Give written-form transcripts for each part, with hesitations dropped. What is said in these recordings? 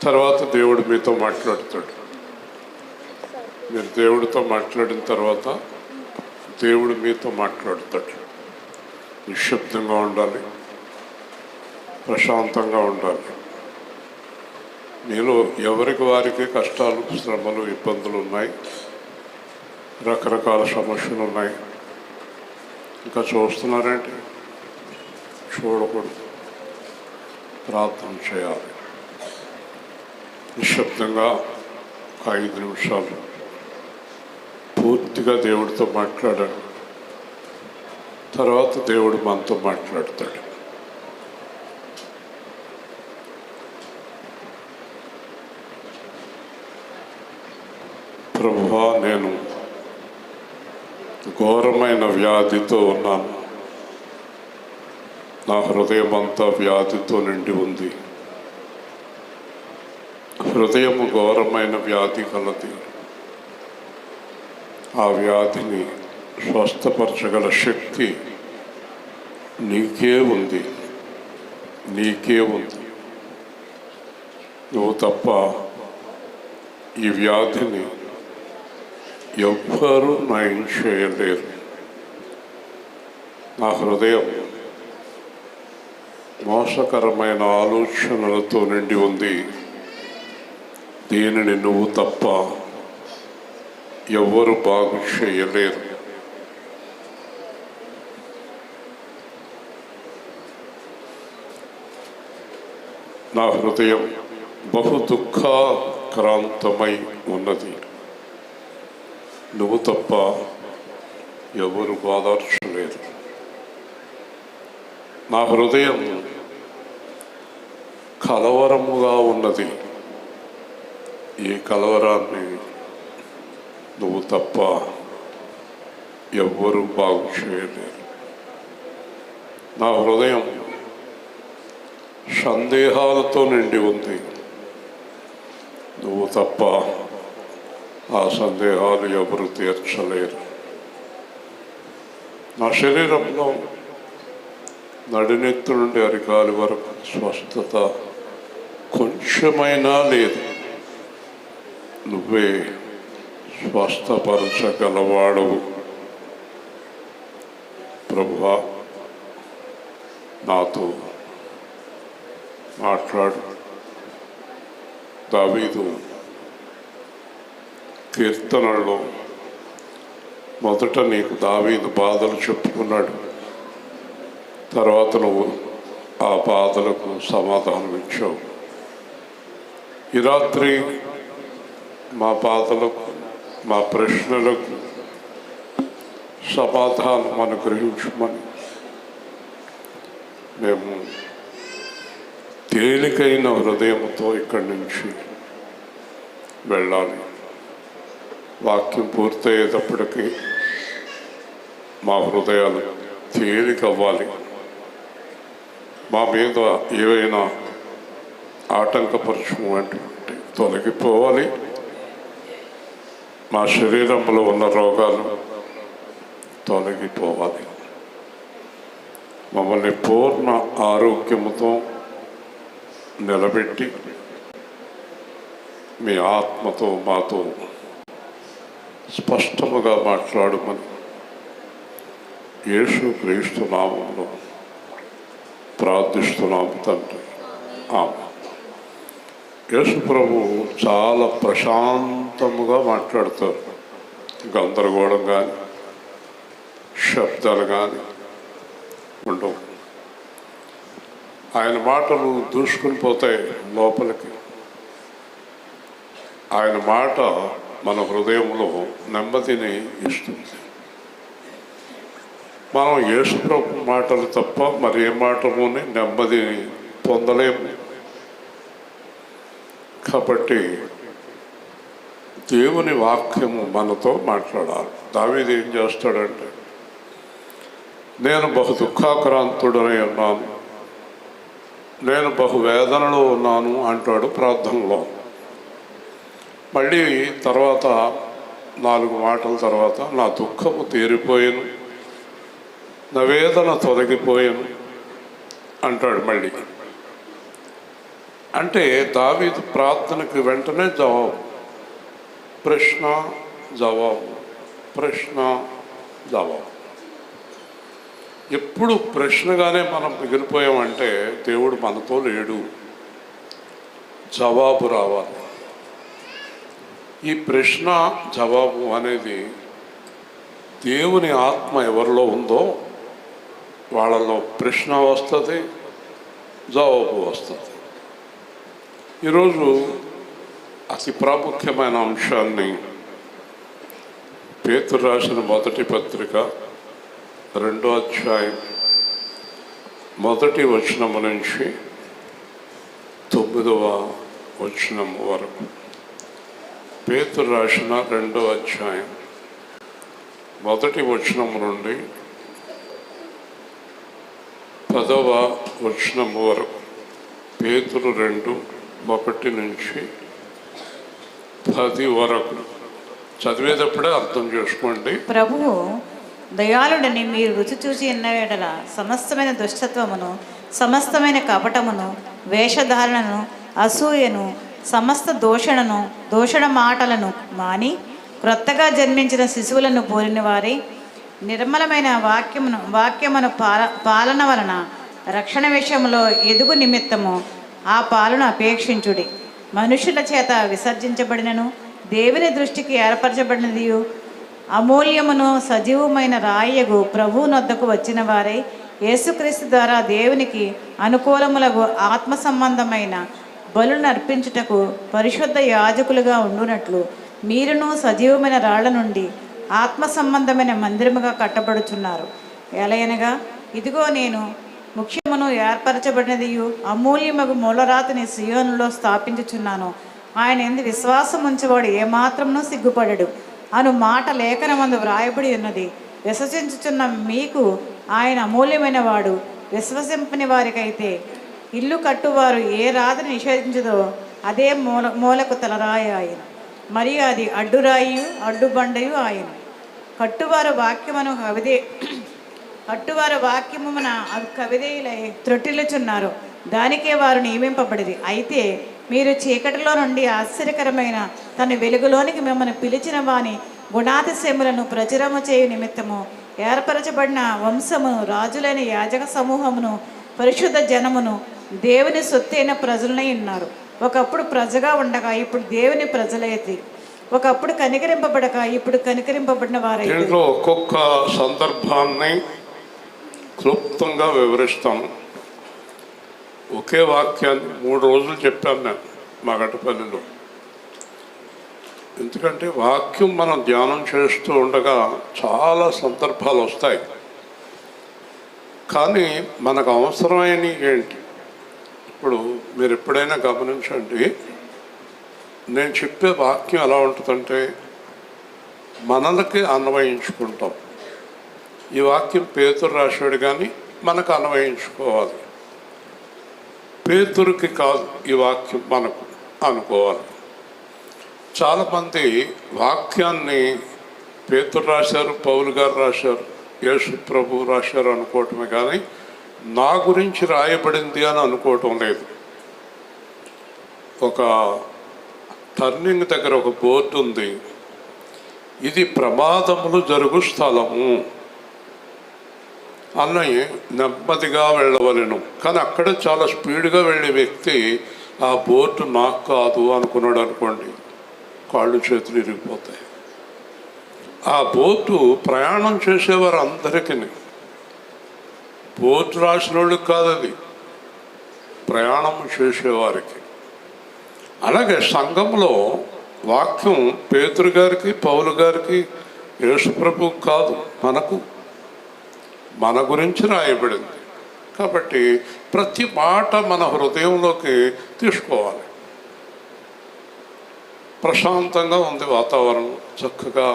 తర్వాత దేవుడు మీతో మాట్లాడతాడు. మీరు దేవుడితో మాట్లాడిన తర్వాత దేవుడు మీతో మాట్లాడతాడు. నిశ్శబ్దంగా ఉండాలి, ప్రశాంతంగా ఉండాలి. మీలో ఎవరికి వారికి కష్టాలు, శ్రమలు, ఇబ్బందులు ఉన్నాయి, రకరకాల సమస్యలు ఉన్నాయి. ఇంకా చూస్తున్నారంటే చూడకూడదు, ప్రార్థన చేయాలి. నిశ్శబ్దంగా 5 నిమిషాలు పూర్తిగా దేవుడితో మాట్లాడాలి. తర్వాత దేవుడు మనతో మాట్లాడతాడు. ప్రభువా, నేను ఘోరమైన వ్యాధితో ఉన్నాను. నా హృదయం అంతా వ్యాధితో నిండి ఉంది. హృదయము ఘోరమైన వ్యాధి కలది. ఆ వ్యాధిని స్వస్థపరచగల శక్తి నీకే ఉంది, నీకే ఉంది. నువ్వు తప్ప ఈ వ్యాధిని ఎవ్వరూ నయం చేయలేరు. నా హృదయం మోసకరమైన ఆలోచనలతో నిండి ఉంది. దీనిని నువ్వు తప్ప ఎవ్వరు బాగు చేయలేరు. నా హృదయం బహు దుఃఖాక్రాంతమై ఉన్నది. నువ్వు తప్ప ఎవరు బాధార్చలేరు. నా హృదయం కలవరముగా ఉన్నది. ఈ కలవరాన్ని నువ్వు తప్ప ఎవ్వరూ బాగు చేయలేరు. నా హృదయం సందేహాలతో నిండి ఉంది. నువ్వు తప్ప ఆ సందేహాలు ఎవరు తీర్చలేరు. నా శరీరంలో నడినెత్తు నుండి అరికాలి వరకు స్వస్థత కొంచెమైనా లేదు. నువ్వే స్వస్థపరచగలవాడవు. ప్రభువా, నాతో మాట్లాడు. దావీదు కీర్తనలో మొదట నీకు దావీదు బాధలు చెప్పుకున్నాడు. తర్వాత నువ్వు ఆ బాధలకు సమాధానం ఇచ్చావు. ఈ రాత్రి మా బాధలకు, మా ప్రశ్నలకు సమాధానం అనుగ్రహించమని మేము తేలికైన హృదయంతో ఇక్కడి నుంచి వెళ్ళాలి. వాక్యం పూర్తయ్యేటప్పటికీ మా హృదయాలు తేలికవ్వాలి. మా మీద ఏవైనా ఆటంకపరచము అంటే తొలగిపోవాలి. మా శరీరంలో ఉన్న రోగాలు తొలగిపోవాలి. మమ్మల్ని పూర్ణ ఆరోగ్యముతో నిలబెట్టి మీ ఆత్మతో మాతో స్పష్టముగా మాట్లాడమని యేసుక్రీస్తు నామములో ప్రార్థిస్తున్నాము తండ్రి. ఆమేన్. యేసు ప్రభువు చాలా ప్రశాంతముగా మాట్లాడతారు. గందరగోళం కానీ శబ్దాలు కానీ ఉండవు. ఆయన మాటలు దూసుకుని పోతాయి లోపలికి. ఆయన మాట మన హృదయంలో నెమ్మదిని ఇస్తుంది. మనం యేసు ప్రభు మాటలు తప్ప మరి ఏ మాటలోనే నెమ్మదిని పొందలేము. కాబట్టి దేవుని వాక్యము మనతో మాట్లాడాలి. దావీదు ఏం చేస్తాడంటే, నేను బహు దుఃఖాక్రాంతుడనై ఉన్నాను, నేను బహు వేదనలో ఉన్నాను అంటాడు ప్రార్థనలో. మళ్ళీ తర్వాత 4 మాటల తర్వాత నా దుఃఖము తీరిపోయాను, నా వేదన తొలగిపోయాను అంటాడు. మళ్ళీ అంటే దావీదు ప్రార్థనకి వెంటనే జవాబు, ప్రశ్న జవాబు, ప్రశ్న జవాబు. ఎప్పుడు ప్రశ్నగానే మనం మిగిలిపోయామంటే దేవుడు మనతో లేడు, జవాబు రావాలి. ఈ ప్రశ్న జవాబు అనేది దేవుని ఆత్మ ఎవరిలో ఉందో వాళ్ళలో ప్రశ్న వస్తుంది, జవాబు వస్తుంది. ఈరోజు అతి ప్రాముఖ్యమైన అంశాన్ని పేతురు రాసిన మొదటి పత్రిక 2వ అధ్యాయం 1వ వచనము నుంచి 9వ వచనము వరకు. పేతురు రాసిన 2వ అధ్యాయం 1వ వచనము నుండి 10వ వచనము వరకు. పేతురు 2:1 నుంచి 10 వరకు చదివేటప్పుడే అర్థం చేసుకోండి. ప్రభువు దయాళుడని మీరు రుచి చూసి ఉన్న ఎడల సమస్తమైన దుష్టత్వమును, సమస్తమైన కపటమును, వేషధారణను, అసూయను, సమస్త దూషణ మాటలను మాని క్రొత్తగా జన్మించిన శిశువులను పోలిన వారి నిర్మలమైన వాక్యమును పాలన వలన రక్షణ విషయంలో ఎదుగు నిమిత్తము ఆ పాలన అపేక్షించుడి. మనుషుల చేత విసర్జించబడినను దేవుని దృష్టికి ఏర్పరచబడినది అమూల్యమును సజీవమైన రాయగు ప్రభువు నొద్దకు వచ్చిన వారై యేసుక్రీస్తు ద్వారా దేవునికి అనుకూలములకు ఆత్మ సంబంధమైన బలులను అర్పించుటకు పరిశుద్ధ యాజకులుగా ఉండునట్లు మీరును సజీవమైన రాళ్ల నుండి ఆత్మ సంబంధమైన మందిరముగా కట్టబడుచున్నారు. ఎలయనగా ఇదిగో నేను ముఖ్యమును ఏర్పరచబడినదియు అమూల్యమగు మూలరాతిని సియోనులో స్థాపించుచున్నాను. ఆయన ఎందు విశ్వాసం ఉంచేవాడు ఏమాత్రమును సిగ్గుపడడు అను మాట లేఖనమందు వ్రాయబడి ఉన్నది. విశ్వసించుచున్న మీకు ఆయన అమూల్యమైన వాడు. విశ్వసింపని వారికైతే ఇల్లు కట్టువారు ఏ రాతిని నిషేధించదో అదే మూలకు తలరాయి ఆయన, మరియు అది అడ్డురాయి అడ్డుబండయు ఆయన. కట్టువారు వాక్యమున కవిదేయులై త్రొట్టిల్లుచున్నారు, దానికే వారు నియమింపబడిరి. అయితే మీరు చీకటిలో నుండి ఆశ్చర్యకరమైన తన వెలుగులోనికి మిమ్మల్ని పిలిచిన వాని గుణాతిశయములను ప్రచురము చేయు నిమిత్తము ఏర్పరచబడిన వంశమును, రాజులైన యాజక సమూహమును, పరిశుద్ధ జనమును, దేవుని సొత్తైన ప్రజలనై ఉన్నారు. ఒకప్పుడు ప్రజగా ఉండగా ఇప్పుడు దేవుని ప్రజలైతే, ఒకప్పుడు కనికరింపబడక ఇప్పుడు కనికరింపబడిన వారైతే. దీంట్లో ఒక్కొక్క సందర్భాన్ని క్లుప్తంగా వివరిస్తాను. ఒకే వాక్యాన్ని 3 రోజులు చెప్పాను నేను మగటపల్లిలో. ఎందుకంటే వాక్యం మనం ధ్యానం చేస్తూ ఉండగా చాలా సందర్భాలు వస్తాయి. కానీ మనకు అవసరమైనవి ఏంటి? ఇప్పుడు మీరు ఎప్పుడైనా గమనించండి, నేను చెప్పే వాక్యం ఎలా ఉంటుందంటే మనలకి అన్వయించుకుంటాం. ఈ వాక్యం పేతురు రాశాడు కానీ మనకు అన్వయించుకోవాలి. పేతురుకి కాదు ఈ వాక్యం మనకు అనుకోవాలి. చాలామంది వాక్యాన్ని పేతురు రాశారు, పౌలు గారు రాశారు, యేసు ప్రభు రాశారు అనుకోవటమే కానీ నా గురించి రాయబడింది అని అనుకోవటం లేదు. ఒక టర్నింగ్ దగ్గర ఒక బోర్డు ఉంది, ఇది ప్రమాదములు జరుగు స్థలము అన్నయ్య నెమ్మదిగా వెళ్ళవలను. కానీ అక్కడ చాలా స్పీడ్గా వెళ్ళే వ్యక్తి ఆ బోర్డు నాకు కాదు అనుకున్నాడు అనుకోండి, కాళ్ళు చేతులు ఇరిగిపోతాయి. ఆ బోర్డు ప్రయాణం చేసేవారు అందరికీ, బోర్డు రాసిన వాళ్ళకి కాదు, అది ప్రయాణం చేసేవారికి. అలాగే సంఘంలో వాక్యం పేతురు గారికి, పౌలు గారికి, యేసుప్రభువుకి కాదు, మనకు, మన గురించి రాయబడింది. కాబట్టి ప్రతి మాట మన హృదయంలోకి తీసుకోవాలి. ప్రశాంతంగా ఉంది వాతావరణం, చక్కగా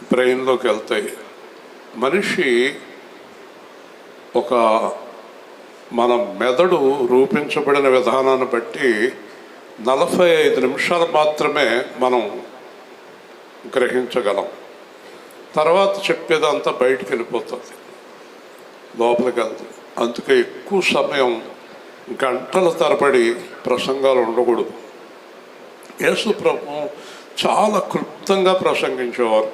బ్రెయిన్లోకి వెళ్తాయి. మనిషి ఒక మన మెదడు రూపించబడిన విధానాన్ని బట్టి 45 నిమిషాలు మాత్రమే మనం గ్రహించగలం. తర్వాత చెప్పేదంతా బయటికి వెళ్ళిపోతుంది, లోపలికి వెళ్తుంది. అందుకే ఎక్కువ సమయం గంటల తరబడి ప్రసంగాలు ఉండకూడదు. యేసు ప్రభు చాలా క్లుప్తంగా ప్రసంగించేవారు.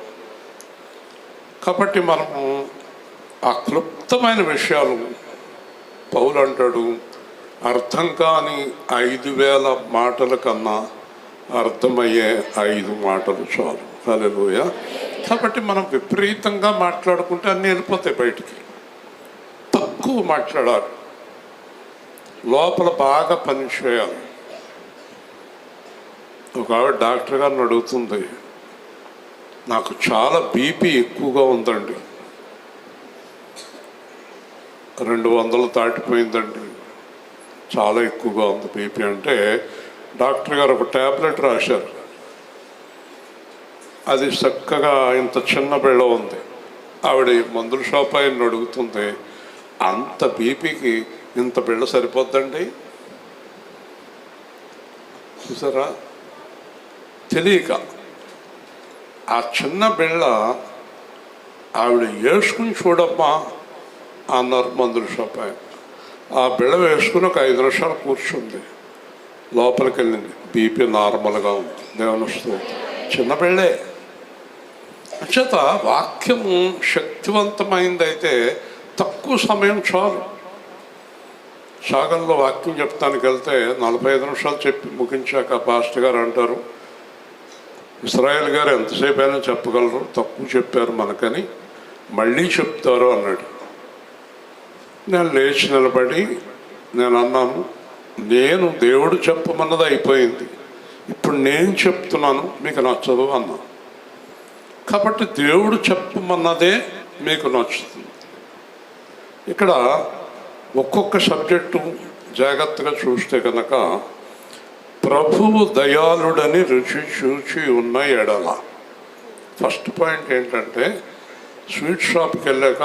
కాబట్టి మనము ఆ క్లుప్తమైన విషయాలు, పౌలు అంటాడు, అర్థం కాని 5,000 మాటల కన్నా అర్థమయ్యే 5 మాటలు చాలు. హల్లెలూయా. కాబట్టి మనం విపరీతంగా మాట్లాడుకుంటే అన్నీ వెళ్ళిపోతాయి బయటికి. తక్కువ మాట్లాడాలి, లోపల బాగా పని చేయాలి. ఒక ఆవిడ డాక్టర్ గారిని అడుగుతుంది, నాకు చాలా బీపీ ఎక్కువగా ఉందండి, 200 దాటిపోయిందండి, చాలా ఎక్కువగా ఉంది బీపీ అంటే డాక్టర్ గారు ఒక ట్యాబ్లెట్ రాశారు. అది చక్కగా ఇంత చిన్న బిళ్ళ ఉంది. ఆవిడ మందుల షాప్ ఆయన అడుగుతుంది, అంత బీపీకి ఇంత బిళ్ళ సరిపోద్దండి? చూసారా, తెలియక ఆ చిన్న బిళ్ళ ఆవిడ వేసుకుని చూడమ్మా అన్నారు మందుల షాప్ ఆయన. ఆ బిళ్ళ వేసుకుని ఒక 5 నిమిషాలు కూర్చుంది, లోపలికి వెళ్ళింది, బీపీ నార్మల్గా ఉంది. దేవుని స్తోత్రం. చిన్న బిళ్ళే. అంచేత వాక్యము శక్తివంతమైందైతే తక్కువ సమయం చాలు. సాగంలో వాక్యం చెప్తానికి వెళ్తే 45 నిమిషాలు చెప్పి ముగించాక పాస్టర్ గారు అంటారు, ఇస్రాయేల్ గారు ఎంతసేపు అయినా చెప్పగలరు, తక్కువ చెప్పారు మనకని, మళ్ళీ చెప్తారు అన్నాడు. నేను లేచి నిలబడి నేను అన్నాను, నేను దేవుడు చెప్పమన్నది అయిపోయింది, ఇప్పుడు నేను చెప్తున్నాను, మీకు నచ్చదు అన్నా. కాబట్టి దేవుడు చెప్పమన్నదే మీకు నచ్చుతుంది. ఇక్కడ ఒక్కొక్క సబ్జెక్టు జాగ్రత్తగా చూస్తే కనుక, ప్రభువు దయాళుడని రుచి చూచి ఉన్న ఎడల. ఫస్ట్ పాయింట్ ఏంటంటే, స్వీట్ షాప్కి వెళ్ళాక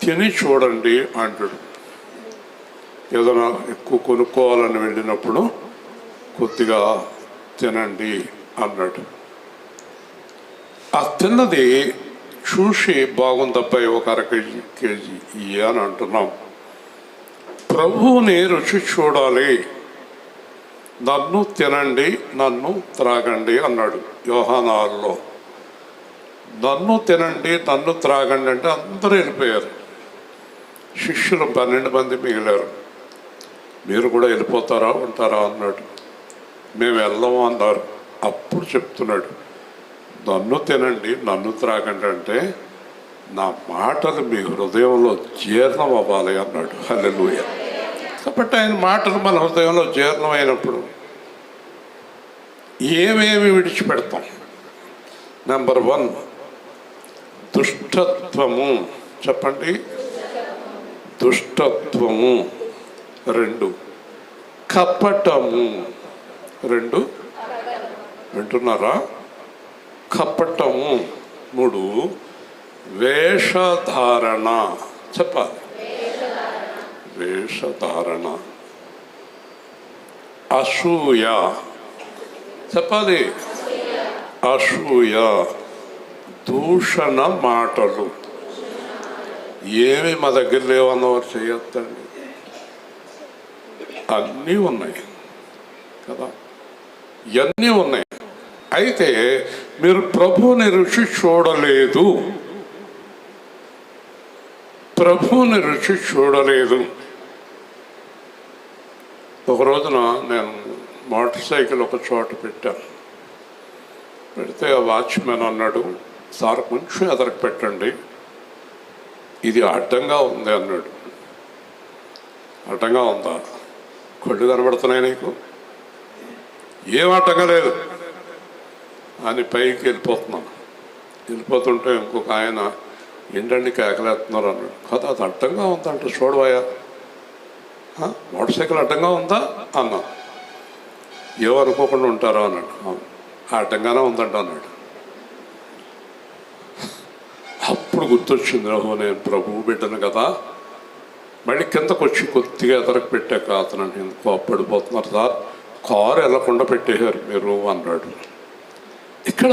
తిని చూడండి అంటాడు. ఏదైనా ఎక్కువ కొనుక్కోవాలని వెళ్ళినప్పుడు కొద్దిగా తినండి అన్నాడు. ఆ తిన్నది చూసి బాగుందబ్బాయి, ఒక 1/2 కేజీ ఇయ్య అని అంటున్నాం. ప్రభువుని రుచి చూడాలి, నన్ను తినండి, నన్ను త్రాగండి అన్నాడు యోహాను 6లో. నన్ను తినండి, నన్ను త్రాగండి అంటే అందరూ వెళ్ళిపోయారు. శిష్యులు 12 మంది మిగిలారు. మీరు కూడా వెళ్ళిపోతారా, ఉంటారా అన్నాడు. మేము వెళ్ళము అన్నారు. అప్పుడు చెప్తున్నాడు, నన్ను తినండి, నన్ను త్రాగండి అంటే నా మాటలు మీ హృదయంలో జీర్ణం అవ్వాలి అన్నాడు. హల్లెలూయా. కాబట్టి ఆయన మాటలు మన హృదయంలో జీర్ణమైనప్పుడు ఏమేమి విడిచిపెడతాం? నెంబర్ 1 దుష్టత్వము. చెప్పండి, దుష్టత్వము. 2 కపటము. 2 వింటున్నారా? కపటము. 3 వేషధారణ. చెప్పాలి, వేషధారణ. అసూయ. చెప్పాలి, అసూయ. దూషణ మాటలు. ఏమి మా దగ్గర లేవన్నవారు చేయొద్దండి, అన్నీ ఉన్నాయి కదా, ఇవన్నీ ఉన్నాయి. అయితే మీరు ప్రభువుని రుచి చూడలేదు, ప్రభువుని రుచి చూడలేదు. ఒక రోజున నేను మోటార్ సైకిల్ ఒక చోట పెట్టాను. పెడితే ఆ వాచ్మెన్ అన్నాడు, సార్ కొంచెం ఎదరకు పెట్టండి, ఇది అడ్డంగా ఉంది అన్నాడు. అడ్డంగా ఉందా? కళ్ళు కనబడుతున్నాయి నీకు? ఏం అడ్డంగా లేదు అని పైకి వెళ్ళిపోతున్నాను. వెళ్ళిపోతుంటే ఇంకొక ఆయన, ఏంటండి కేకలేస్తున్నారు అన్నాడు. కదా, అది అడ్డంగా ఉందంటే చూడవయ్యా, మోటార్ సైకిల్ అడ్డంగా ఉందా అన్నా. ఏమనుకోకుండా ఉంటారో అన్నాడు. అడ్డంగానే ఉందంట అన్నాడు. అప్పుడు గుర్తొచ్చింది, ఓహో నేను ప్రభువు బిడ్డను కదా. మళ్ళీ కిందకు వచ్చి కొద్దిగా ఎదరకు పెట్టాక అతను కోప్పడిపోతున్నారు, సార్ కారు వెళ్ళకుండా పెట్టేశారు మీరు అన్నాడు. ఇక్కడ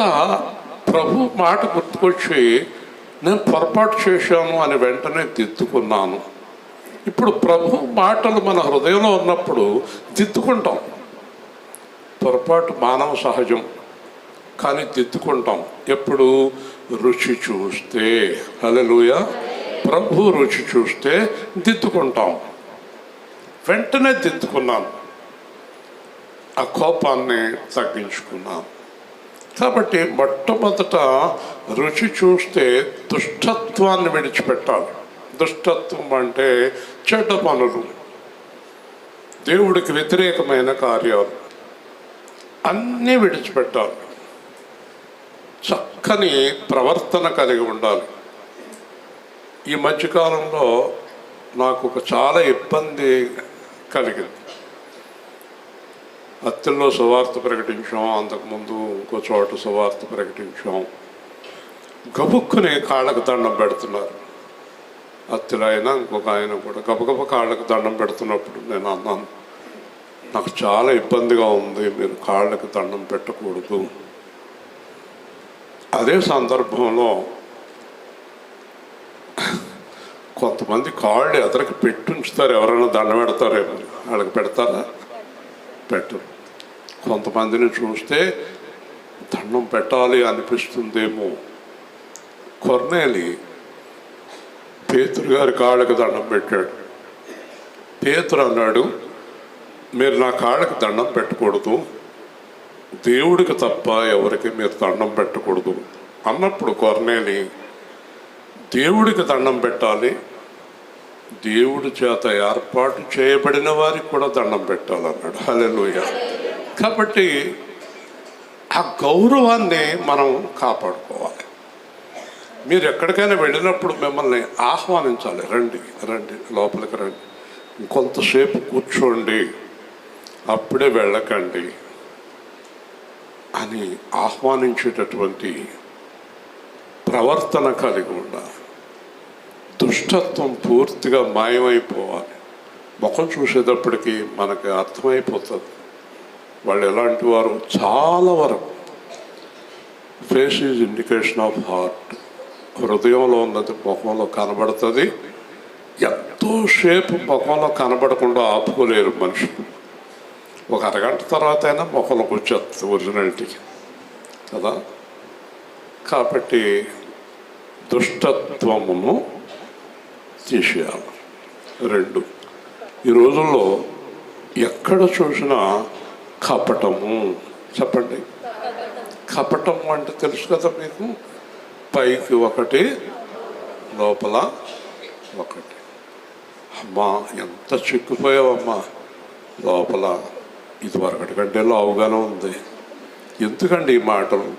ప్రభు మాట గుర్తుకొచ్చి నేను పొరపాటు చేశాను అని వెంటనే దిద్దుకున్నాను. ఇప్పుడు ప్రభు మాటలు మన హృదయంలో ఉన్నప్పుడు దిద్దుకుంటాం. పొరపాటు మానవ సహజం, కానీ దిద్దుకుంటాం. ఎప్పుడు? రుచి చూస్తే. హల్లెలూయా. ప్రభు రుచి చూస్తే దిద్దుకుంటాం. వెంటనే దిద్దుకున్నాను, ఆ కోపాన్ని తగ్గించుకున్నాను. కాబట్టి మొట్టమొదట రుచి చూస్తే దుష్టత్వాన్ని విడిచిపెట్టాలి. దుష్టత్వం అంటే చెడ్డ పనులు, దేవుడికి వ్యతిరేకమైన కార్యాలు అన్నీ విడిచిపెట్టాలి. చక్కని ప్రవర్తన కలిగి ఉండాలి. ఈ మధ్యకాలంలో నాకు చాలా ఇబ్బంది కలిగింది. అత్తెల్లో సువార్త ప్రకటించాం, అంతకుముందు ఇంకో చోట సువార్త ప్రకటించాం. గబుక్కుని కాళ్ళకు దండం పెడుతున్నారు. అత్తెలు అయినా ఇంకొక ఆయన కూడా గబగబ కాళ్ళకు దండం పెడుతున్నప్పుడు నేను అన్నాను, నాకు చాలా ఇబ్బందిగా ఉంది, మీరు కాళ్ళకు దండం పెట్టకూడదు. అదే సందర్భంలో కొంతమంది కాళ్ళు ఎదరికి పెట్టుంచుతారు, ఎవరైనా దండం పెడతారేమో. వాళ్ళకి పెడతారా? పెట్టరు. కొంతమందిని చూస్తే దండం పెట్టాలి అనిపిస్తుందేమో. కొర్నేలి పేతురు గారి కాళ్ళకి దండం పెట్టాడు. పేతురు అన్నాడు, మీరు నా కాళ్ళకి దండం పెట్టకూడదు, దేవుడికి తప్ప ఎవరికి మీరు దండం పెట్టకూడదు అన్నప్పుడు కొర్నేలి దేవుడికి దండం పెట్టాలి, దేవుడి చేత ఏర్పాటు చేయబడిన వారికి కూడా దండం పెట్టాలన్నాడు. హల్లెలూయా. కాబట్టి ఆ గౌరవాన్ని మనం కాపాడుకోవాలి. మీరు ఎక్కడికైనా వెళ్ళినప్పుడు మిమ్మల్ని ఆహ్వానించాలి, రండి రండి లోపలికి రండి, ఇంకొంతసేపు కూర్చోండి, అప్పుడే వెళ్ళకండి అని ఆహ్వానించేటటువంటి ప్రవర్తన కలిగి ఉండాలి. దుష్టత్వం పూర్తిగా మాయమైపోవాలి. ముఖం చూసేటప్పటికి మనకి అర్థమైపోతుంది వాళ్ళు ఎలాంటి వారు. చాలా వరకు face is indication of heart. హృదయంలో ఉన్నది ముఖంలో కనబడుతుంది. ఎంతో సేపు ముఖంలో కనబడకుండా ఆపుకోలేరు మనుషులు. ఒక అరగంట తర్వాత అయినా ముఖంలోకి వచ్చేస్తుంది ఒరిజినాలిటీకి కదా. కాబట్టి దుష్టత్వమును తీసేయాలి. 2, ఈ రోజుల్లో ఎక్కడ చూసినా కపటము. చెప్పండి, కపటం అంటే తెలుసు కదా మీకు. పైకి ఒకటి, లోపల ఒకటి. అమ్మా ఎంత చిక్కుపోయావమ్మా, లోపల ఇది వరకటి కంటే లావుగానే ఉంది. ఎందుకండి ఈ మాటలు?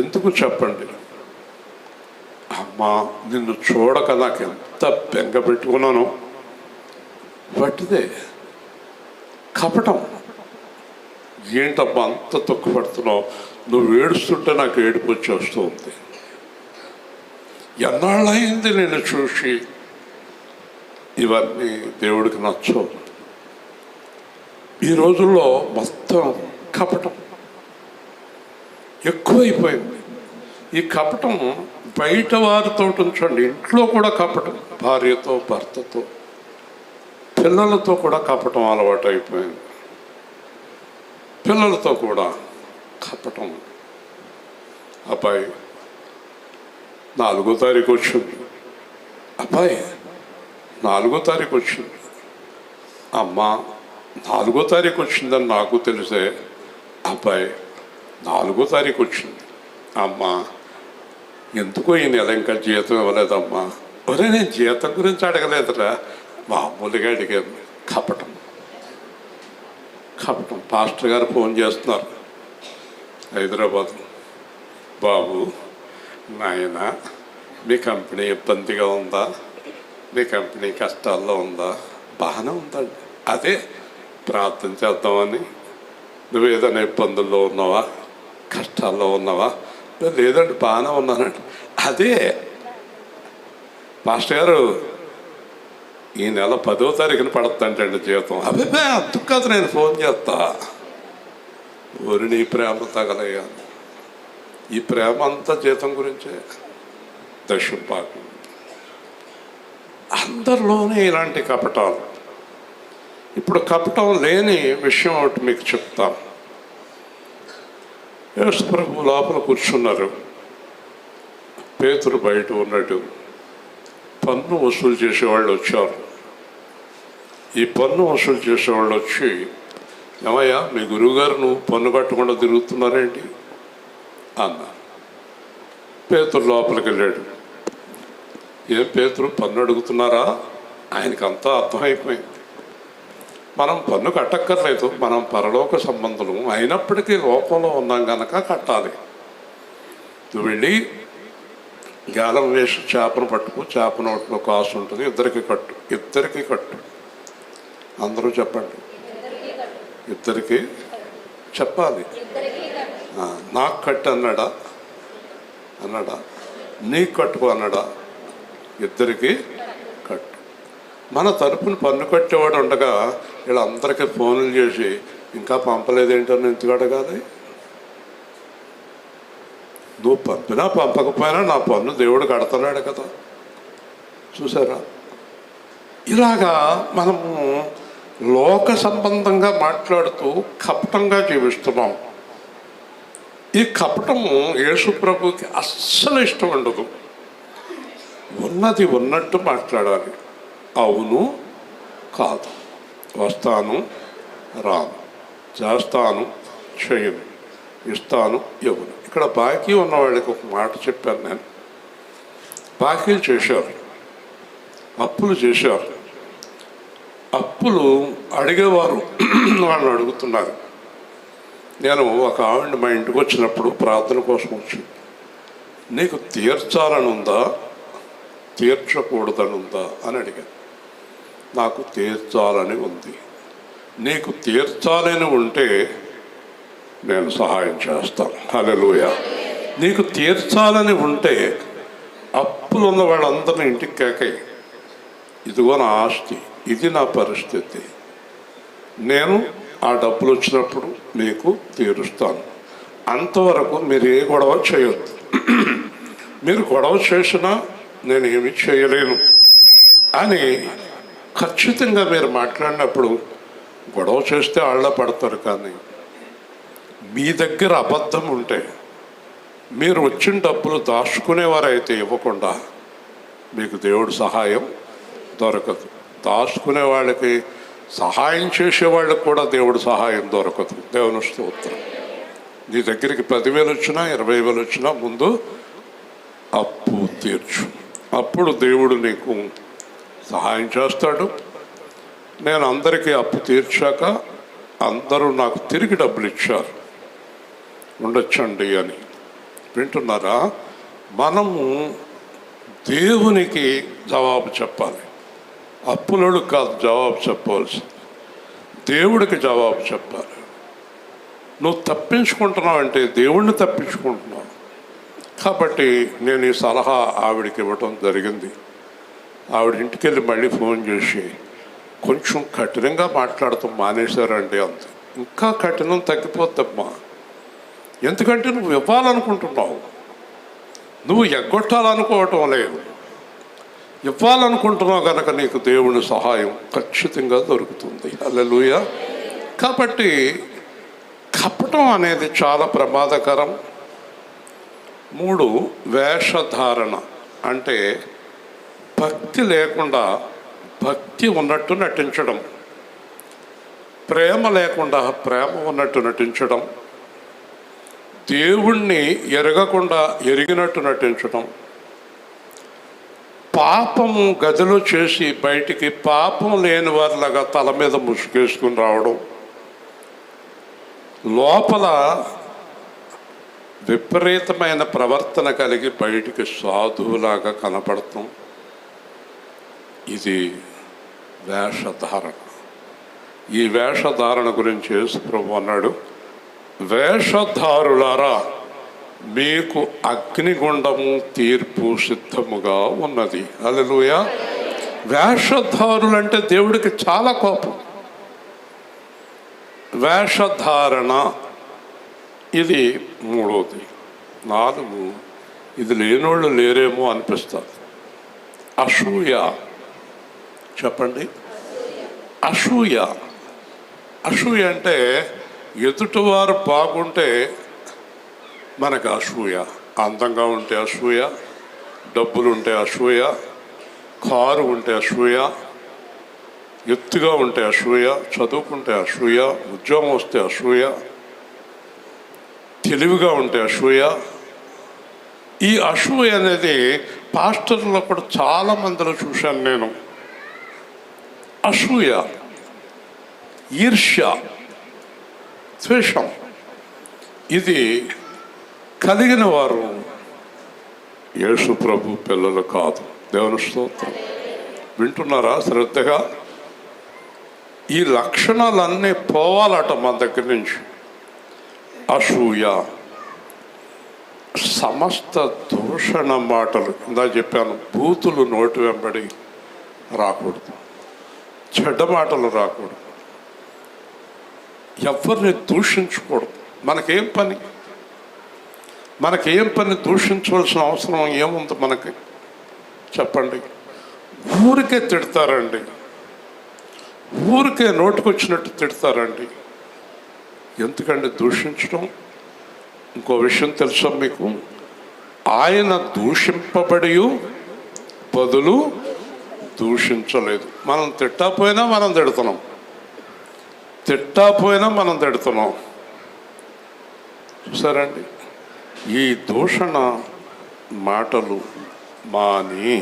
ఎందుకు చెప్పండి? అమ్మా నిన్ను చూడక నాకు ఎంత బెంగ పెట్టుకున్నాను. వాటిదే కపటం. ఏంటమ్మా అంత తొక్కుపడుతున్నావు, నువ్వు ఏడుస్తుంటే నాకు ఏడుపు వచ్చేస్తూ ఉంది. ఎన్నాళ్ళయింది నేను చూసి. ఇవన్నీ దేవుడికి నచ్చవు. ఈ రోజుల్లో మొత్తం కపటం ఎక్కువైపోయింది. ఈ కపటం బయట వారితో ఉంచండి, ఇంట్లో కూడా కపటం. భార్యతో, భర్తతో, పిల్లలతో కూడా కపటం అలవాటు అయిపోయింది. పిల్లలతో కూడా కపటం. అబ్బాయి 4వ తారీఖు వచ్చింది, అబ్బాయి 4వ తారీఖు వచ్చింది, అమ్మ 4వ తారీఖు వచ్చిందని నాకు తెలిసే, అబ్బాయి 4వ తారీఖు వచ్చింది, అమ్మ ఎందుకో ఈ నెల ఇంకా జీతం ఇవ్వలేదమ్మా. ఒరే నేను జీతం గురించి అడగలేదురా, మామూలుగా అడిగాను. కపటం కపటం. పాస్టర్ గారు ఫోన్ చేస్తున్నారు హైదరాబాద్. బాబు నాయన మీ కంపెనీ ఇబ్బందిగా ఉందా, మీ కంపెనీ కష్టాల్లో ఉందా? బాగానే ఉందండి. అదే ప్రార్థన చేద్దామని. నువ్వు ఏదైనా ఇబ్బందుల్లో ఉన్నావా, కష్టాల్లో ఉన్నావా? లేదండి బాగానే ఉన్నానండి. అదే పాస్టర్ గారు ఈ నెల 10వ తారీఖున పడుతుందంటండి జీతం. అదే అందుకు కాదు నేను ఫోన్ చేస్తా. ఊరి నీ ప్రేమ తగలయ్యా. ఈ ప్రేమ అంతా జీతం గురించే. దక్షిణ పాకం అందరిలోనే ఇలాంటి కపటాలు. ఇప్పుడు కపటం లేని విషయం ఒకటి మీకు చెప్తాను. యేసు ప్రభు లోపల కూర్చున్నారు, పేతురు బయట ఉన్నాడు. పన్ను వసూలు చేసేవాళ్ళు వచ్చారు. ఈ పన్ను వసూలు చేసేవాళ్ళు వచ్చి, ఏమయ్యా మీ గురువుగారు నువ్వు పన్ను కట్టకుండా తిరుగుతున్నారేంటి అన్నారు. పేతురు లోపలికి వెళ్ళాడు. ఏం పేతురు పన్ను అడుగుతున్నారా? ఆయనకి అంతా అర్థమైపోయింది. మనం పన్ను కట్టక్కర్లేదు, మనం పరలోక సంబంధులు అయినప్పటికీ లోకంలో ఉన్నాం కనుక కట్టాలి. నువ్వు వెళ్ళి గాలం వేసి చేపను పట్టుకు, చేప నోట్లో కాసు ఉంటుంది, ఇద్దరికి కట్టు. అందరూ చెప్పండి, ఇద్దరికి చెప్పాలి. నాకు కట్టు అన్నాడా? నీకు కట్టుకో అన్నాడా? ఇద్దరికి కట్టు. మన తరపున పన్ను కట్టేవాడు ఉండగా వీళ్ళందరికీ ఫోన్లు చేసి ఇంకా పంపలేదేంటని ఎందుకు అడగాలి? నువ్వు పంపినా పంపకపోయినా నా పన్ను దేవుడు కడతాడు కదా. చూసారా? ఇలాగా మనము లోక సంబంధంగా మాట్లాడుతూ కపటంగా జీవిస్తున్నాం. ఈ కపటము యేసు ప్రభుకి అస్సలు ఇష్టం ఉండదు. ఉన్నది ఉన్నట్టు మాట్లాడాలి. అవును కాదు, వస్తాను రాను, చేస్తాను చేయను, ఇస్తాను ఇవ్వను. ఇక్కడ బాకీ ఉన్నవాళ్ళకి ఒక మాట చెప్పాను నేను. బాకీలు చేశారు, అప్పులు చేశారు. అప్పులు అడిగేవారు వాళ్ళని అడుగుతున్నారు. నేను ఒక ఆవిడ మా ఇంటికి వచ్చినప్పుడు ప్రార్థన కోసం వచ్చింది. నీకు తీర్చాలని ఉందా, తీర్చకూడదని ఉందా అని అడిగాను. నాకు తీర్చాలని ఉంది. నీకు తీర్చాలని ఉంటే నేను సహాయం చేస్తాను. హల్లెలూయా. నీకు తీర్చాలని ఉంటే అప్పులు ఉన్న వాళ్ళందరినీ ఇంటికి కేకయి, ఇదిగో నా ఆస్తి, ఇది నా పరిస్థితి, నేను ఆ డబ్బులు వచ్చినప్పుడు మీకు తీరుస్తాను, అంతవరకు మీరు ఏ గొడవ చేయొద్దు. మీరు గొడవ చేసినా నేను ఏమి చేయలేను అని ఖచ్చితంగా మీరు మాట్లాడినప్పుడు గొడవ చేస్తే ఆళ్ళ పడతారు. కానీ మీ దగ్గర అబద్ధం ఉంటే, మీరు వచ్చిన డబ్బులు దాచుకునేవారైతే ఇవ్వకుండా మీకు దేవుడు సహాయం దొరకదు. దాచుకునే వాళ్ళకి, సహాయం చేసే వాళ్ళకి కూడా దేవుడు సహాయం దొరకదు. దేవుని స్తోత్రం. నీ దగ్గరికి 10,000 వచ్చినా 20,000 వచ్చినా ముందు అప్పు తీర్చు, అప్పుడు దేవుడు నీకు సహాయం చేస్తాడు. నేను అందరికీ అప్పు తీర్చాక అందరూ నాకు తిరిగి డబ్బులు ఇచ్చారు, ఉండొచ్చండి అని. వింటున్నారా? మనము దేవునికి జవాబు చెప్పాలి. అప్పులోడు కాదు జవాబు చెప్పవలసింది, దేవుడికి జవాబు చెప్పాలి. నువ్వు తప్పించుకుంటున్నావు అంటే దేవుణ్ణి తప్పించుకుంటున్నావు. కాబట్టి నేను ఈ సలహా ఆవిడికి ఇవ్వటం జరిగింది. ఆవిడ ఇంటికి వెళ్ళి మళ్ళీ ఫోన్ చేసి, కొంచెం కఠినంగా మాట్లాడటం మానేశారండి అంత. ఇంకా కఠినం తగ్గిపోద్దమ్మా. ఎందుకంటే నువ్వు ఇవ్వాలనుకుంటున్నావు, నువ్వు ఎగ్గొట్టాలనుకోవటం లేదు, ఇవ్వాలనుకుంటున్నావు కనుక నీకు దేవుని సహాయం ఖచ్చితంగా దొరుకుతుంది. హల్లెలూయా. కాబట్టి కపటం అనేది చాలా ప్రమాదకరం. 3, వేషధారణ అంటే భక్తి లేకుండా భక్తి ఉన్నట్టు నటించడం, ప్రేమ లేకుండా ప్రేమ ఉన్నట్టు నటించడం, దేవుణ్ణి ఎరగకుండా ఎరిగినట్టు నటించడం, పాపము గదిలో చేసి బయటికి పాపం లేని వారిలాగా తల మీద ముసుగేసుకుని రావడం, లోపల విపరీతమైన ప్రవర్తన కలిగి బయటికి సాధువులాగా కనపడతాం. ఇది వేషధారణ. ఈ వేషధారణ గురించి యేసు ప్రభు అన్నాడు, వేషధారులారా మీకు అగ్నిగుండము తీర్పు సిద్ధముగా ఉన్నది. హల్లెలూయా. వేషధారులంటే దేవుడికి చాలా కోపం. వేషధారణ ఇది 3వది. 4, ఇది లేనోళ్ళు లేరేమో అనిపిస్తుంది. అసూయ చెప్పండి. అసూయ. అసూయ అంటే ఎదుటివారు బాగుంటే మనకు అసూయ. అందంగా ఉంటే అసూయ, డబ్బులు ఉంటే అసూయ, కారు ఉంటే అసూయ, ఎత్తుగా ఉంటే అసూయ, చదువుకుంటే అసూయ, ఉద్యోగం వస్తే అసూయ, తెలివిగా ఉంటే అసూయ. ఈ అసూయ అనేది పాస్టర్లో కూడా చాలా మందిలో చూశాను నేను. అసూయ, ఈర్ష్య, ద్వేషం ఇది కలిగిన వారు యేసు ప్రభు పిల్లలు కాదు. దేవుని స్తోత్రం. వింటున్నారా శ్రద్ధగా? ఈ లక్షణాలన్నీ పోవాలట మన దగ్గర నుంచి. అసూయ, సమస్త దూషణ మాటలు, ఇందా చెప్పాను, బూతులు నోటి వెంబడి రాకూడదు, చెడ్డ మాటలు రాకూడదు, ఎవరిని దూషించకూడదు. మనకేం పని దూషించవలసిన అవసరం ఏముంది మనకి? చెప్పండి. ఊరికే తిడతారండి, ఊరికే నోటుకొచ్చినట్టు తిడతారండి. ఎందుకండి దూషించడం? ఇంకో విషయం తెలుసా మీకు? ఆయన దూషింపబడి బదులు దూషించలేదు. మనం తిట్టకపోయినా మనం తిడుతున్నాం. చూసారండి? ఈ దూషణ మాటలు మాని,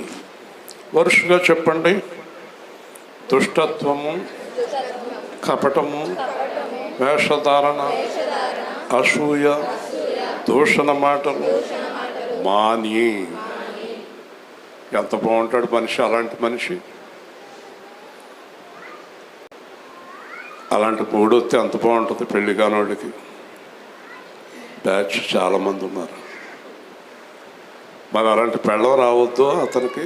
వరుసగా చెప్పండి. దుష్టత్వము, కపటము, వేషధారణ, అసూయ, దూషణ మాటలు మాని. ఎంత బాగుంటాడు మనిషి! అలాంటి మనిషి, అలాంటి మూడు వస్తే ఎంత బాగుంటుంది పెళ్లి కానోడికి. బ్యాచ్ చాలామంది ఉన్నారు. మరి అలాంటి పెళ్ళం రావద్దు అతనికి.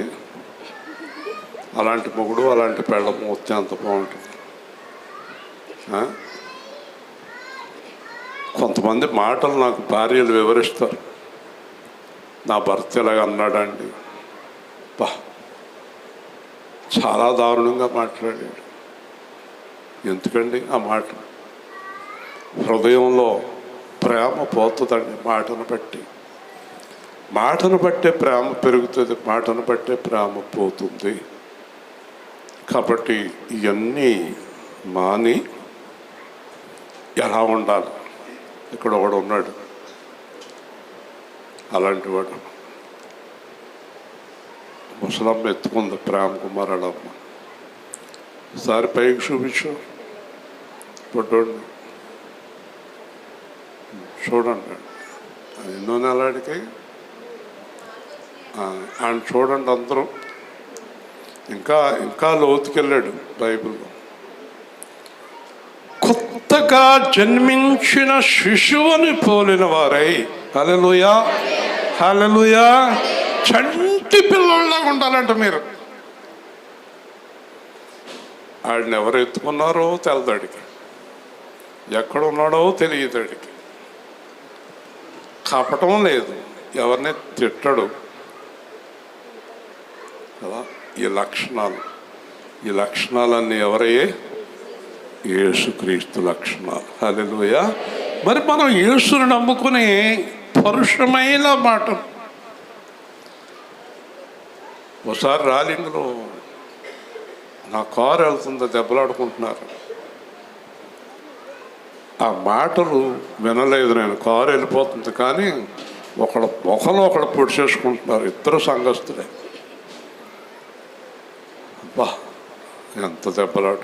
అలాంటి మొగుడు, అలాంటి పెళ్ళం వస్తే అంత బాగుంటుంది. కొంతమంది మాటలు నాకు భార్యలు వివరిస్తారు. నా భర్త ఇలాగ అన్నాడండి, బా చాలా దారుణంగా మాట్లాడాడు. ఎందుకండి ఆ మాట? హృదయంలో ప్రేమ పోతుందండి మాటను బట్టే ప్రేమ పెరుగుతుంది, మాటను బట్టే ప్రేమ పోతుంది. కాబట్టి ఇవన్నీ మాని ఎలా ఉండాలి? ఇక్కడ ఒకడు ఉన్నాడు అలాంటి వాడు. ముసలమ్మ ఎత్తుకుంది ప్రేమ కుమారుడమ్మ. ఒకసారి పైకి చూపించు, పొట్టోడిని చూడండి. ఎన్నో నెలాడికి ఆయన చూడండి. అందరూ ఇంకా లోతుకెళ్ళాడు బైబిల్లో. కొత్తగా జన్మించిన శిశువుని పోలిన వారై, హల్లెలూయా హల్లెలూయా, చంటి పిల్లల్లాగా ఉండాలంట మీరు. ఆడిని ఎవరు ఎత్తుకున్నారో తెలదాడికి, ఎక్కడున్నాడో తెలియదాడికి. కపటం లేదు, ఎవరిని తిట్టడు కదా. ఈ లక్షణాలన్నీ ఎవరయ్యే? యేసుక్రీస్తు లక్షణాలు. హల్లెలూయా. మరి మనం యేసుని నమ్ముకుని పరుషమైన మాట. ఒకసారి రాలింగ్లో నా కారు వెళ్తుందో దెబ్బలాడుకుంటున్నారు. ఆ మాటలు వినలేదు నేను. కారు వెళ్ళిపోతుంది కానీ ఒకళ్ళు పొడి చేసుకుంటున్నారు. ఇద్దరు సంఘస్థులే. బా ఎంత దెబ్బలాట!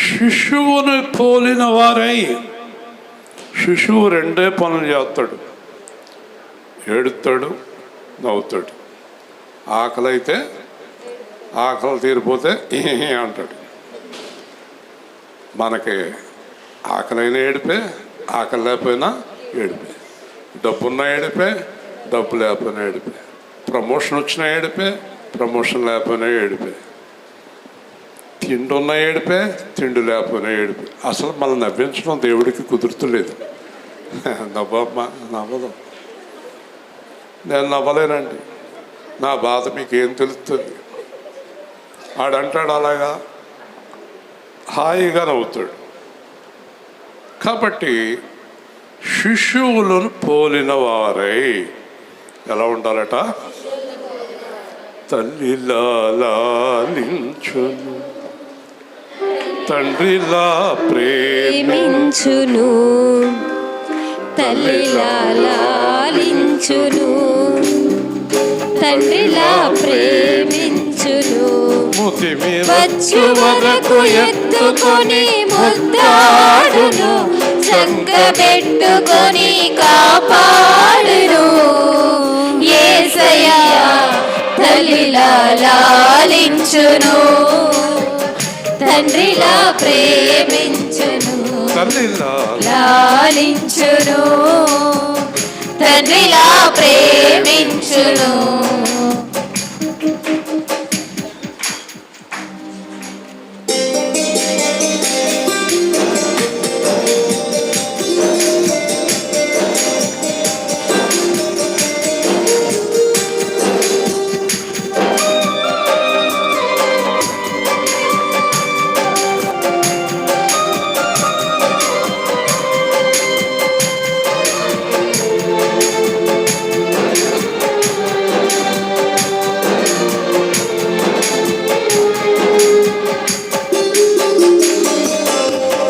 శిశువుని పోలిన వారై. శిశువు రెండే పనులు చేస్తాడు, ఏడుస్తాడు, నవ్వుతాడు. ఆకలి తీరిపోతే అంటాడు. మనకి ఆకలైనా ఏడిపే, ఆకలి లేకపోయినా ఏడిపే, డబ్బున్నా ఏడిపే, డబ్బు లేకపోయినా ఏడిపే, ప్రమోషన్ వచ్చినా ఏడిపే, ప్రమోషన్ లేకపోయినా ఏడిపే, తిండి ఉన్న ఏడిపే, తిండి లేకపోయినా ఏడిపే. అసలు మనం నవ్వించడం దేవుడికి కుదురుతులేదు. నవ్వదు. నేను నవ్వలేనండి. నా బాధ మీకేం తెలుస్తుంది? ఆడంటాడు అలాగా హాయిగా నవ్వుతాడు. కాబట్టి శిశువులను పోలిన వారై ఎలా ఉండాలట? తల్లిలా లాలించును, తండ్రిలా ప్రేమించును, తల్లిలా లాలించును, తండ్రిలా ప్రేమించును. వచ్చు వరకు ఎత్తుకొని ముద్దాడును, సంగబెట్టుకొని కాపాడును. యేసయ్యా తల్లిలా లాలించును, తండ్రిలా ప్రేమించును, లాలించును, తండ్రిలా ప్రేమించును.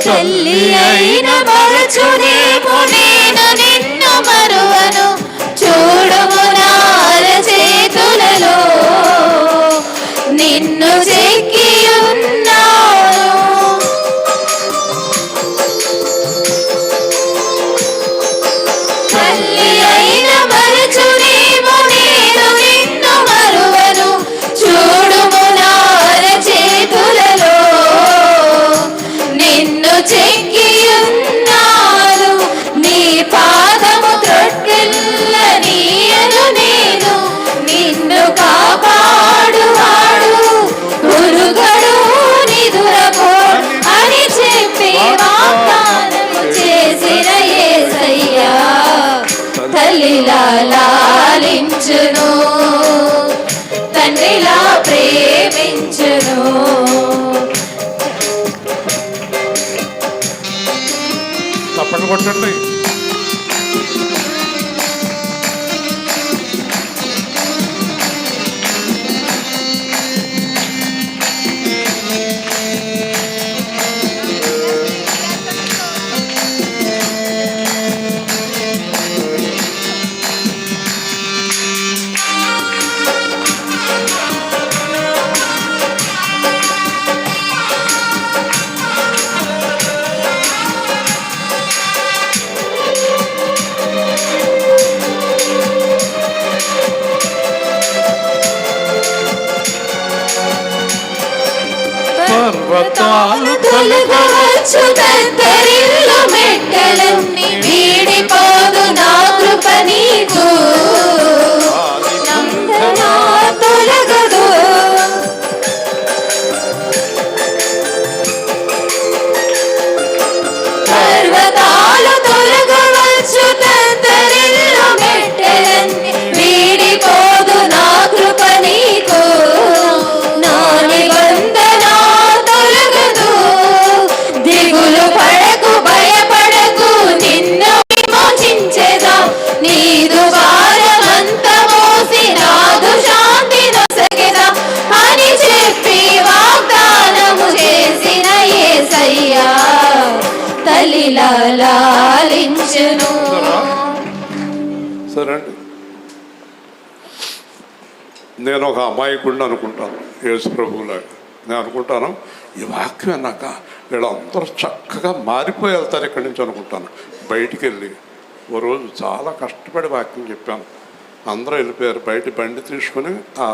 తల్లి అయిన మరచునేమో నేను నిన్ను మరువను, చూడుము నా అరచేతులలో నిన్ను చెక్కి ఉన్నాను. తల్లి అయిన మరచునేమో నేను నిన్ను మరువను, చూడుము నా అరచేతులలో నిన్ను చెక్కి ఉన్నాను. నీ పాదము త్రొట్టిల్ల నీయను నేను, నిన్ను కాపాడువాడు ఉరుగడు నిదురపో అని చెప్పి వాగ్దానము చేసిన యేసయ్యా తల్లిలా లాలించును, తండ్రిలా ప్రేమించును. తప్పని కొట్టండి. పర్వతాలు తొలగవచ్చు తంతరిల్లు మెట్టలన్నీ, వీడిపోదు నా కృప నీకు, నందనా తొలగదు. పర్వతాలు తొలగవచ్చు తంతరిల్లు మెట్టలన్నీ, వీడిపోదు నా కృప నీకు, నా నిబంధన తొలగదు. దిగులు పడకు భయపడకు, నిన్ను విమోచించెదా, నీదు భారమంత మోసి నాదు శాంతి నొసగెదా అని చెప్పి వాగ్దానము చేసిన యేసయ్యా తల్లిలా లాలించును. సరే అండి, నేను ఒక అమాయకుడిని అనుకుంటాను, యేసు ప్రభువులాగా నేను అనుకుంటాను. ఈ వాక్యం అన్నాక వీళ్ళందరూ చక్కగా మారిపోయి వెళ్తారు ఇక్కడి నుంచి అనుకుంటాను. బయటికి వెళ్ళి ఓ రోజు చాలా కష్టపడి వాక్యం చెప్పాను, అందరూ వెళ్ళిపోయారు. బయట బండి తీసుకుని ఆ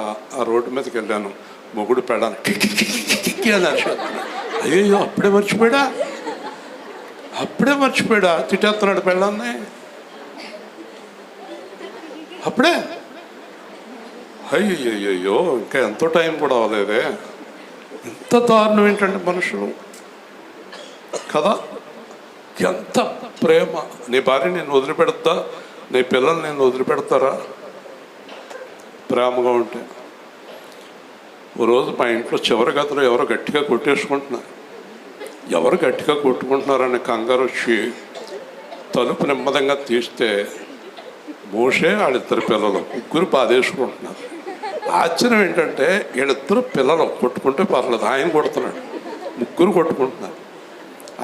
రోడ్డు మీదకి వెళ్ళాను. మొగుడు పెడాను కిక్కి అని అరిచాడు. అయ్యో అప్పుడే మర్చిపోయాడా తిట్టేస్తున్నాడు పెళ్ళాన్ని అప్పుడే. అయ్యయ్యో ఇంకా ఎంతో టైం కూడా అవ్వలేదే. ఎంత దారుణం ఏంటంటే మనుషులు కదా. ఎంత ప్రేమ. నీ భార్య నేను వదిలిపెడతా, నీ పిల్లలు నేను వదిలిపెడతారా ప్రేమగా ఉంటే? ఓ రోజు మా ఇంట్లో చివరి గదిలో ఎవరో గట్టిగా కొట్టేసుకుంటున్నారు. ఎవరు గట్టిగా కొట్టుకుంటున్నారని కంగారు వచ్చి తలుపు నెమ్మదంగా తీస్తే మోషే వాళ్ళిద్దరు పిల్లలు ముగ్గురు బాధేసుకుంటున్నారు. ఆశ్చర్యం ఏంటంటే వీళ్ళిద్దరు పిల్లలు కొట్టుకుంటే పర్లేదు, ఆయన కొడుతున్నాడు, ముగ్గురు కొట్టుకుంటున్నారు.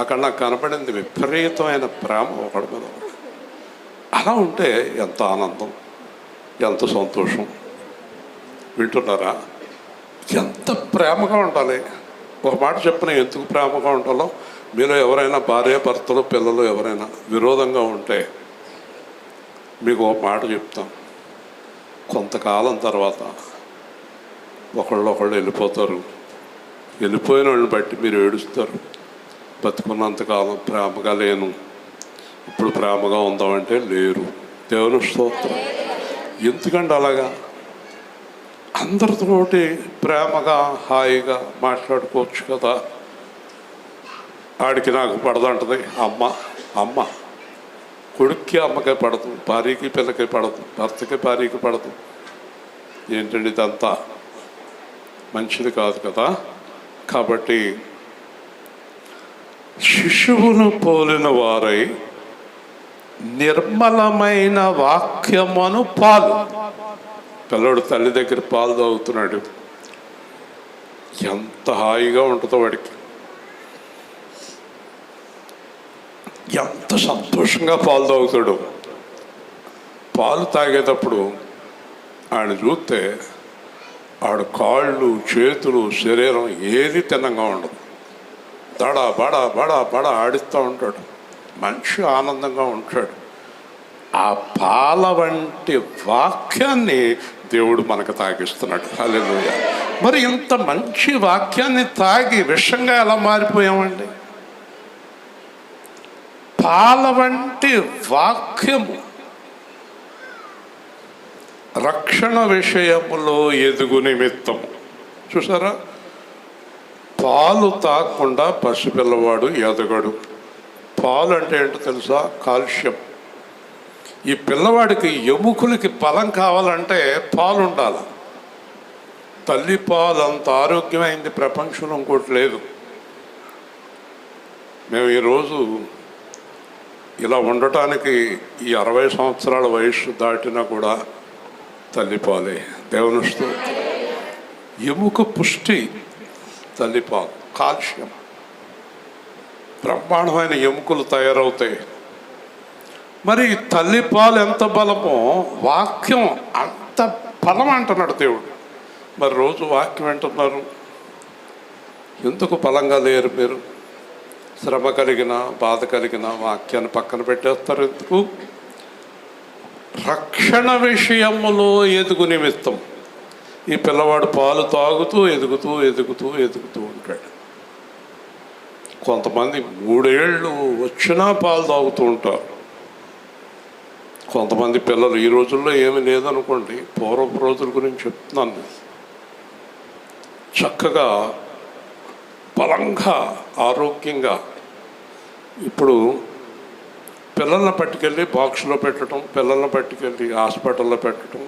అక్కడ నాకు కనపడింది విపరీతమైన ప్రేమ ఒకడి మీద ఒకటి. అలా ఉంటే ఎంత ఆనందం, ఎంత సంతోషం. వింటున్నారా? ఎంత ప్రేమగా ఉండాలి. ఒక మాట చెప్పిన ఎందుకు ప్రేమగా ఉండాలో, మీలో ఎవరైనా భార్య భర్తలు పిల్లలు ఎవరైనా విరోధంగా ఉంటే మీకు ఒక మాట చెప్తాం. కొంతకాలం తర్వాత ఒకళ్ళు వెళ్ళిపోతారు. వెళ్ళిపోయిన వాళ్ళని బట్టి మీరు ఏడుస్తారు. బతుకున్నంతకాలం ప్రేమగా లేను, ఇప్పుడు ప్రేమగా ఉందామంటే లేరు. దేవుని స్తోత్రం. ఎందుకంటే అలాగా అందరితోటి ప్రేమగా హాయిగా మాట్లాడుకోవచ్చు కదా. ఆడికి నాకు పడదంటది అమ్మ, కొడుక్కి అమ్మకే పడదు, భార్యకి పిల్లకి పడదు, భర్తకి భార్యకి పడదు. ఏంటండి ఇదంతా మంచిది కాదు కదా. కాబట్టి శిశువును పోలిన వారై నిర్మలమైన వాక్యమును పాలు. పిల్లడు తల్లి దగ్గర పాలు తాగుతున్నాడు, ఎంత హాయిగా ఉంటుందో వాడికి, ఎంత సంతోషంగా పాలు తాగుతాడు. పాలు తాగేటప్పుడు ఆయన చూస్తే ఆడు కాళ్ళు చేతులు శరీరం ఏది తిన్నంగా ఉండదు. దడ బడ బడ బడ ఆడిస్తూ ఉంటాడు, మంచి ఆనందంగా ఉంటాడు. ఆ పాల వంటి వాక్యాన్ని దేవుడు మనకు తాగిస్తున్నాడు. హల్లెలూయా. మరి ఇంత మంచి వాక్యాన్ని తాగి విషంగా ఎలా మారిపోయామండి? పాల వంటి వాక్యము రక్షణ విషయములో ఎదుగు నిమిత్తము. చూసారా? పాలు తాగకుండా పసిపిల్లవాడు ఎదగడు. పాలు అంటే ఏంటో తెలుసా? కాల్షియం. ఈ పిల్లవాడికి ఎముకలకి బలం కావాలంటే పాలు ఉండాలి. తల్లి పాలు అంత ఆరోగ్యమైంది ప్రపంచంలో ఇంకోటి లేదు. మేము ఈరోజు ఇలా ఉండటానికి ఈ 60 సంవత్సరాల వయసు దాటినా కూడా తల్లిపాలే. దేవుని స్తోత్రం. ఎముక పుష్టి తల్లిపాలు, కాల్షియం, బ్రహ్మాండమైన ఎముకలు తయారవుతాయి. మరి తల్లిపాలు ఎంత బలమో వాక్యం అంత బలం అంటున్నాడు దేవుడు. మరి రోజు వాక్యం వింటున్నారు, ఎందుకు బలంగా లేరు మీరు? శ్రమ కలిగిన బాధ కలిగిన వాక్యాన్ని పక్కన పెట్టేస్తారు ఎందుకు? రక్షణ విషయములో ఎదుగు నిమిత్తం. ఈ పిల్లవాడు పాలు తాగుతూ ఎదుగుతూ ఎదుగుతూ ఎదుగుతూ ఉంటాడు. కొంతమంది 3 ఏళ్ళు వచ్చినా పాలు తాగుతూ ఉంటారు. కొంతమంది పిల్లలు ఈ రోజుల్లో ఏమీ లేదనుకోండి, పూర్వపు రోజుల గురించి చెప్తున్నాను. చక్కగా బలంగా ఆరోగ్యంగా. ఇప్పుడు పిల్లల్ని పట్టుకెళ్ళి బాక్స్లో పెట్టడం, పిల్లల్ని పట్టుకెళ్ళి హాస్పిటల్లో పెట్టడం,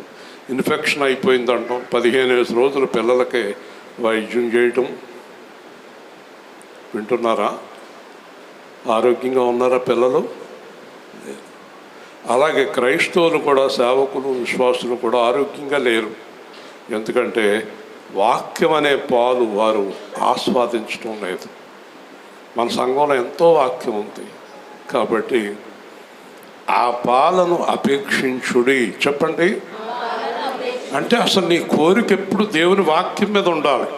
ఇన్ఫెక్షన్ అయిపోయిందంటాం, 15 రోజులు పిల్లలకి వైద్యం చేయటం. వింటున్నారా? ఆరోగ్యంగా ఉన్నారా పిల్లలు? అలాగే క్రైస్తవులు కూడా, సేవకులు విశ్వాసులు కూడా ఆరోగ్యంగా లేరు. ఎందుకంటే వాక్యం అనే పాలు వారు ఆస్వాదించడం లేదు. మన సంఘంలో ఎంతో వాక్యం ఉంది కాబట్టి ఆ పాలను అపేక్షించుడి. చెప్పండి. అంటే అసలు నీ కోరిక ఎప్పుడు దేవుని వాక్యం మీద ఉండాలి.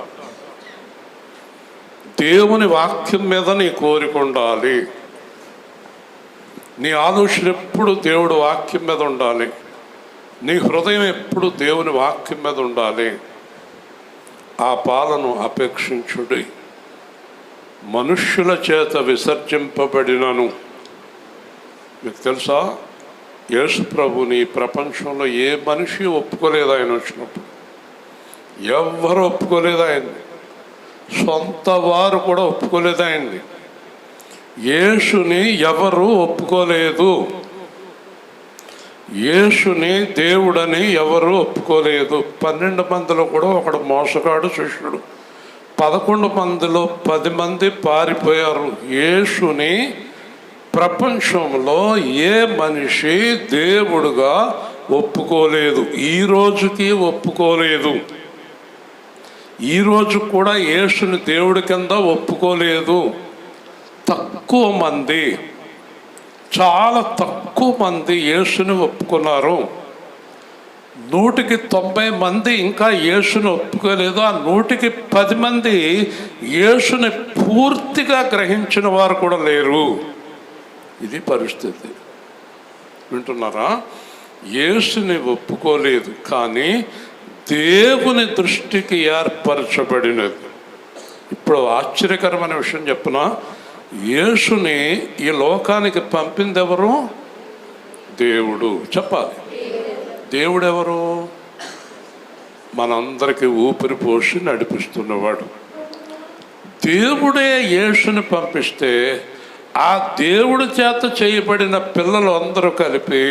దేవుని వాక్యం మీద నీ కోరిక ఉండాలి. నీ ఆలోచన ఎప్పుడు దేవుడు వాక్యం మీద ఉండాలి. నీ హృదయం ఎప్పుడు దేవుని వాక్యం మీద ఉండాలి. ఆ పాలను అపేక్షించుడి. మనుష్యుల చేత విసర్జింపబడినను. మీకు తెలుసా, యేసు ప్రభుని ప్రపంచంలో ఏ మనిషి ఒప్పుకోలేదు. ఆయన వచ్చినప్పుడు ఎవ్వరు ఒప్పుకోలేదు ఆయన్ని. సొంత వారు కూడా ఒప్పుకోలేదు ఆయన్ని. యేసుని ఎవరు ఒప్పుకోలేదు. యేసుని దేవుడని ఎవరు ఒప్పుకోలేదు. 12 మందిలో కూడా ఒకడు మోసగాడు శిష్యుడు. 11 మందిలో 10 మంది పారిపోయారు. యేసుని ప్రపంచంలో ఏ మనిషి దేవుడుగా ఒప్పుకోలేదు, ఈ రోజుకి ఒప్పుకోలేదు. ఈరోజు కూడా యేసుని దేవుడి కింద ఒప్పుకోలేదు. తక్కువ మంది, చాలా తక్కువ మంది యేసుని ఒప్పుకున్నారు. 100కి 90 మంది ఇంకా యేసుని ఒప్పుకోలేదు. ఆ 100కి 10 మంది యేసుని పూర్తిగా గ్రహించిన వారు కూడా లేరు. ఇది పరిస్థితి. వింటున్నారా? యేసుని ఒప్పుకోలేదు, కానీ దేవుని దృష్టికి ఏర్పరచబడినది. ఇప్పుడు ఆశ్చర్యకరమైన విషయం చెప్పనా? యేసుని ఈ లోకానికి పంపింది ఎవరు? దేవుడు. చెప్పాలి, దేవుడు ఎవరు? మనందరికీ ఊపిరి పోసి నడిపిస్తున్నవాడు దేవుడే. యేసుని పంపిస్తే ఆ దేవుడి చేత చేయబడిన పిల్లలు అందరూ కలిపి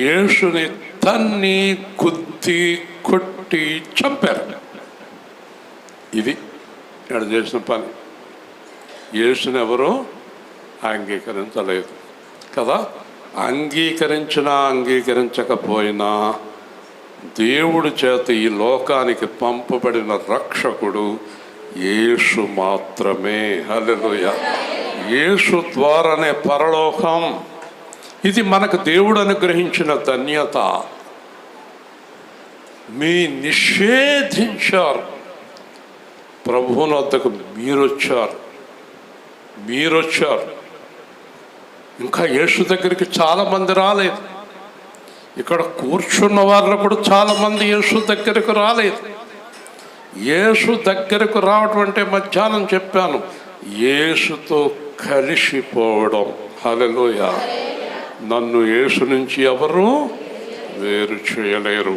యేసుని తన్ని, గుద్ది, కొట్టి చంపారు. ఇది ఇక్కడ చేసిన పని. యేసుని ఎవరు అంగీకరించలేదు కదా. అంగీకరించినా అంగీకరించకపోయినా దేవుడి చేత ఈ లోకానికి పంపబడిన రక్షకుడు యేసు మాత్రమే. హల్లెలూయా. యేసు ద్వారానే పరలోకం. ఇది మనకు దేవుడు అనుగ్రహించిన ధన్యత. మీ నిషేధించారు, ప్రభువుని వద్దకు మీరొచ్చారు. ఇంకా యేసు దగ్గరికి చాలామంది రాలేదు. ఇక్కడ కూర్చున్న వాళ్ళు కూడా చాలామంది యేసు దగ్గరకు రాలేదు. యేసు దగ్గరకు రావడం అంటే మధ్యాహ్నం చెప్పాను, యేసుతో కలిసిపోవడం. హల్లెలూయా. నన్ను యేసు నుంచి ఎవరు వేరు చేయలేరు.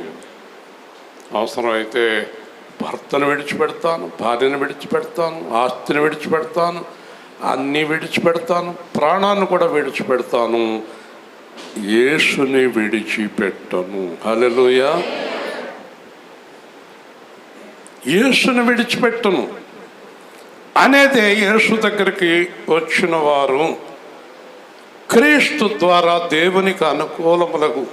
అవసరమైతే భర్తను విడిచిపెడతాను, భార్యను విడిచిపెడతాను, ఆస్తిని విడిచిపెడతాను, అన్నీ విడిచిపెడతాను, ప్రాణాన్ని కూడా విడిచిపెడతాను, యేసుని విడిచిపెట్టను. హల్లెలూయా. యేసుని విడిచిపెట్టను అనేది యేసు దగ్గరికి వచ్చిన వారు క్రీస్తు ద్వారా దేవునికి అనుకూలములకు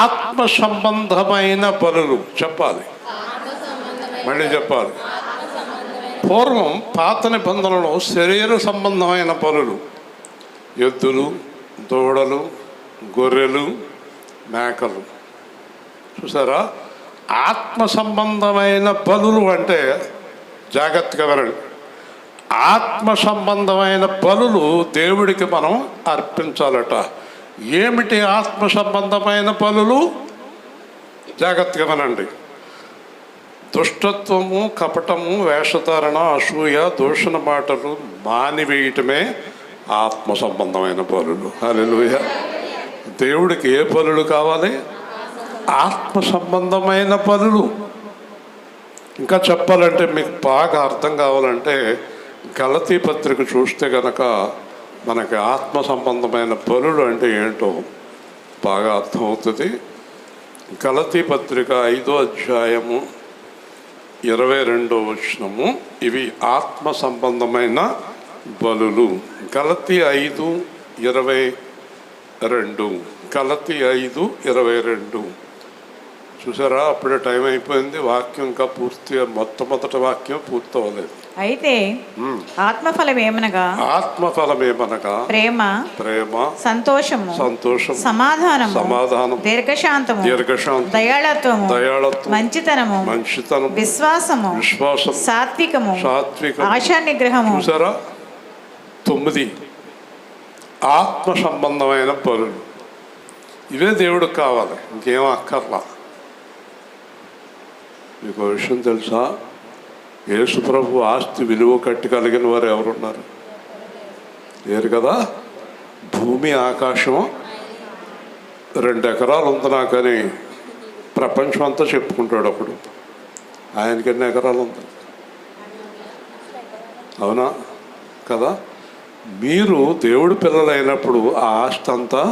ఆత్మ సంబంధమైన బలులు. చెప్పాలి, మళ్ళీ చెప్పాలి. పూర్వం పాత నిబంధనలో శరీర సంబంధమైన బలులు, ఎద్దులు, దూడలు, గొర్రెలు, మేకలు. చూసారా? ఆత్మ సంబంధమైన బలులు అంటే జాగ్రత్తగా వినండి. ఆత్మ సంబంధమైన బలులు దేవుడికి మనం అర్పించాలట. ఏమిటి ఆత్మ సంబంధమైన బలులు? జాగ్రత్తగా వినండి. దుష్టత్వము, కపటము, వేషధారణ, అసూయ, దూషణ మాటలు మానివేయటమే ఆత్మ సంబంధమైన బలులు. హల్లెలూయా. దేవుడికి ఏ బలులు కావాలి? ఆత్మ సంబంధమైన బలులు. ఇంకా చెప్పాలంటే మీకు బాగా అర్థం కావాలంటే గలతీ పత్రిక చూస్తే కనుక మనకి ఆత్మ సంబంధమైన బలులు అంటే ఏంటో బాగా అర్థమవుతుంది. గలతీ పత్రిక 5వ అధ్యాయము 22వ వచనము. ఇవి ఆత్మ సంబంధమైన బలులు. గలతీ 5:22. గలతీ 5:22. చూసారా? అప్పుడే టైం అయిపోయింది. వాక్యం ఇంకా పూర్తిగా మొట్టమొదటి వాక్యం పూర్తవలేదు. అయితే ఆత్మఫలం ఏమనగా ప్రేమ, సంతోషము, సమాధానము, దీర్ఘశాంతము, దయాళత్వము, మంచితనము, విశ్వాసము, సాత్వికము, ఆశా నిగ్రహము. చూసారా? 9 ఆత్మ సంబంధమైన పనులు. ఇవే దేవుడికి కావాలి, ఇంకేం అక్కర్లా. మీకు విషయం తెలుసా? యేసు ప్రభు ఆస్తి విలువ కట్టగలిగిన వారు ఎవరున్నారు? లేరు కదా. భూమి ఆకాశం 2 ఎకరాలు ఉంది నాకని ప్రపంచం అంతా చెప్పుకుంటాడు అప్పుడు. ఆయనకి ఎన్ని ఎకరాలు ఉంది? అవునా కదా? మీరు దేవుడి పిల్లలైనప్పుడు ఆ ఆస్తి అంతా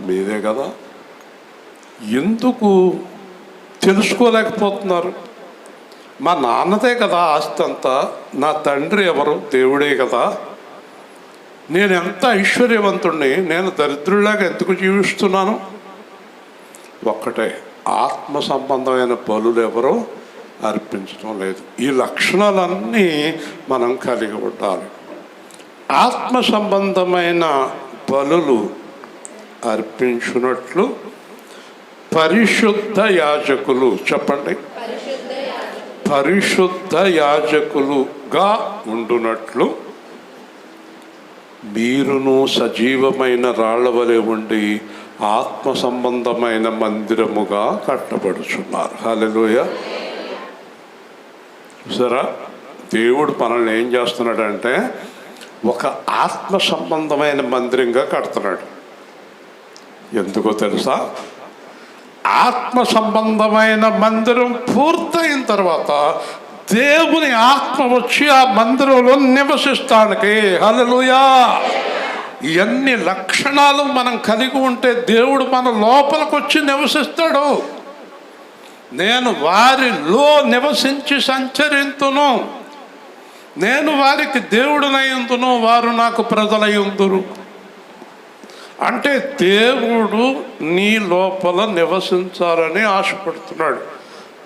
మీదే కదా. ఎందుకు తెలుసుకోలేకపోతున్నారు? మా నాన్నదే కదా ఆస్తి అంతా, నా తండ్రి ఎవరు? దేవుడే కదా. నేను ఎంత ఐశ్వర్యవంతుణ్ణి, నేను దరిద్రులాగా ఎందుకు జీవిస్తున్నాను? ఒక్కటే, ఆత్మ సంబంధమైన బలులు ఎవరో అర్పించడం లేదు. ఈ లక్షణాలన్నీ మనం కలిగి ఉండాలి. ఆత్మ సంబంధమైన బలులు అర్పించున్నట్లు పరిశుద్ధ యాజకులు, చెప్పండి, పరిశుద్ధ యాజకులుగా ఉండునట్లు మీరును సజీవమైన రాళ్ల వలె ఉండి ఆత్మ సంబంధమైన మందిరముగా కట్టబడుచున్నారు. హల్లెలూయా. చూసారా, దేవుడు మనల్ని ఏం చేస్తున్నాడంటే ఒక ఆత్మ సంబంధమైన మందిరంగా కడుతున్నాడు. ఎందుకో తెలుసా? ఆత్మ సంబంధమైన మందిరం పూర్తయిన తర్వాత దేవుని ఆత్మ వచ్చి ఆ మందిరంలో నివసిస్తానికి. హల్లెలూయా. ఎన్ని లక్షణాలు మనం కలిగి ఉంటే దేవుడు మన లోపలికి వచ్చి నివసిస్తాడు. నేను వారిలో నివసించి సంచరింతును, నేను వారికి దేవుడునయుందును, వారు నాకు ప్రజలయుందురు. అంటే దేవుడు నీ లోపల నివసించాలని ఆశపడుతున్నాడు.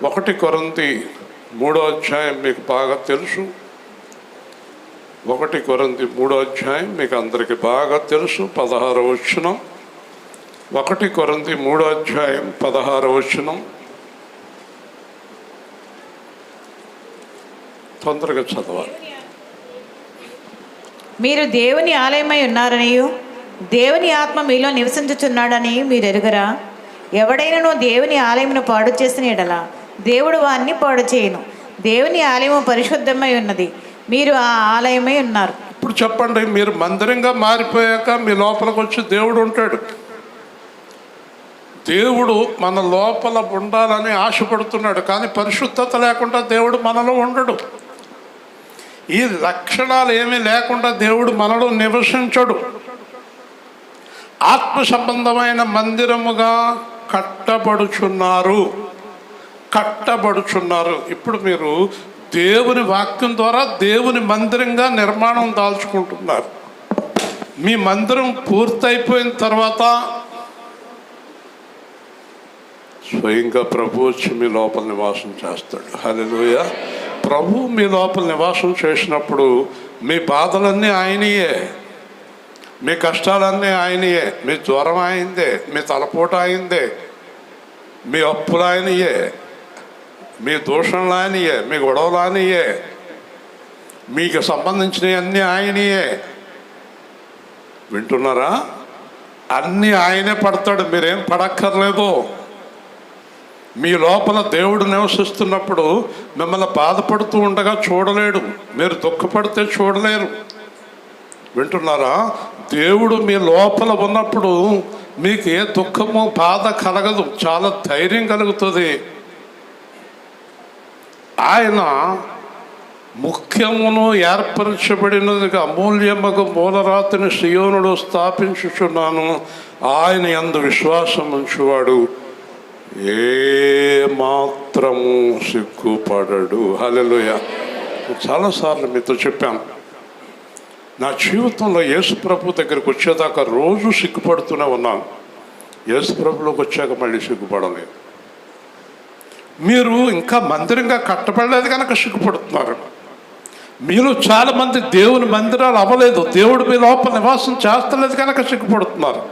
1 కొరింథీ 3వ అధ్యాయం మీకు బాగా తెలుసు. 1 కొరింథీ 3వ అధ్యాయం మీకు అందరికీ బాగా తెలుసు. 16వ వచనం. 1 కొరింథీ 3వ అధ్యాయం 16వ వచనం. తొందరగా చదవాలి. మీరు దేవుని ఆలయమై ఉన్నారనియు దేవుని ఆత్మ మీలో నివసించుచున్నాడని మీరు ఎరుగరా? ఎవడైనను దేవుని ఆలయమును పాడు చేసిన ఎడల దేవుడు వారిని పాడు చేయను. దేవుని ఆలయము పరిశుద్ధమై ఉన్నది, మీరు ఆ ఆలయమై ఉన్నారు. ఇప్పుడు చెప్పండి, మీరు మందిరంగా మారిపోయాక మీ లోపలికి వచ్చి దేవుడు ఉంటాడు. దేవుడు మన లోపల ఉండాలని ఆశపడుతున్నాడు, కానీ పరిశుద్ధత లేకుండా దేవుడు మనలో ఉండడు. ఈ లక్షణాలు ఏమీ లేకుండా దేవుడు మనలో నివసించడు. ఆత్మ సంబంధమైన మందిరముగా కట్టబడుచున్నారు. ఇప్పుడు మీరు దేవుని వాక్యం ద్వారా దేవుని మందిరంగా నిర్మాణం దాల్చుకుంటున్నారు. మీ మందిరం పూర్తయిపోయిన తర్వాత స్వయంగా ప్రభు వచ్చి మీ లోపల నివాసం చేస్తాడు. హల్లెలూయా. ప్రభు మీ లోపల నివాసం చేసినప్పుడు మీ బాధలన్నీ ఆయనయే, మీ కష్టాలన్నీ ఆయనయే, మీ జ్వరం ఆయనదే, మీ తలపోట ఆయనదే, మీ అప్పులు ఆయనయే, మీ దూషణలు ఆయనయే, మీ గొడవలు ఆయనయే, మీకు సంబంధించినవన్నీ ఆయనయే. వింటున్నారా? అన్నీ ఆయనే పడతాడు, మీరేం పడక్కర్లేదు. మీ లోపల దేవుడు నివసిస్తున్నప్పుడు మిమ్మల్ని బాధపడుతూ ఉండగా చూడలేడు, మీరు దుఃఖపడితే చూడలేరు. వింటున్నారా? దేవుడు మీ లోపల ఉన్నప్పుడు మీకు ఏ దుఃఖము బాధ కలగదు, చాలా ధైర్యం కలుగుతుంది. ఆయన ముఖ్యమును ఏర్పరచబడినదిగా అమూల్యముగా మూలరాతిని సియోనులో స్థాపించుచున్నాను, ఆయన యందు విశ్వాసం ఉంచువాడు ఏ మాత్రము సిగ్గుపడడు. హల్లెలూయా. చాలాసార్లు మీతో చెప్పాను, నా జీవితంలో యేసు ప్రభు దగ్గరికి వచ్చేదాకా రోజు సిగ్గుపడుతూనే ఉన్నాను. యేసు ప్రభులోకి వచ్చాక మళ్ళీ సిగ్గుపడలేదు. మీరు ఇంకా మందిరంగా కట్టబడలేదు కనుక సిగ్గుపడుతున్నారు. మీలో చాలామంది దేవుని మందిరాలు అవ్వలేదు, దేవుడు మీ లోపల నివాసం చేస్తలేదు కనుక సిగ్గుపడుతున్నారు.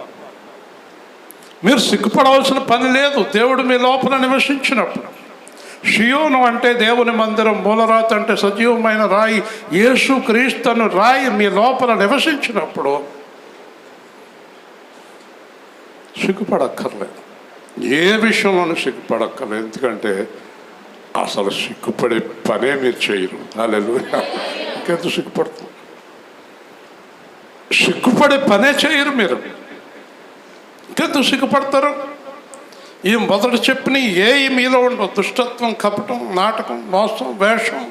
మీరు సిగ్గుపడవలసిన పని లేదు, దేవుడు మీ లోపల నివసించినప్పుడు. షియోను అంటే దేవుని మందిరం, మూలరాతి అంటే సజీవమైన రాయి, యేసు క్రీస్తును రాయి మీ లోపల నివసించినప్పుడు సిగ్గుపడక్కర్లేదు. ఏ విషయంలోనూ సిగ్గుపడక్కర్లేదు. ఎందుకంటే అసలు సిగ్గుపడే పనే మీరు చేయరు. హల్లెలూయా. ఇంకెందుకు సిగ్గుపడుతుంది? సిగ్గుపడే పనే చేయరు మీరు, ఇంకెందుకు సిగ్గుపడతారు? ఈ మొదటి చెప్పిన ఏవి మీలో ఉండవు. దుష్టత్వం, కపటం, నాటకం, మోసం, వేషం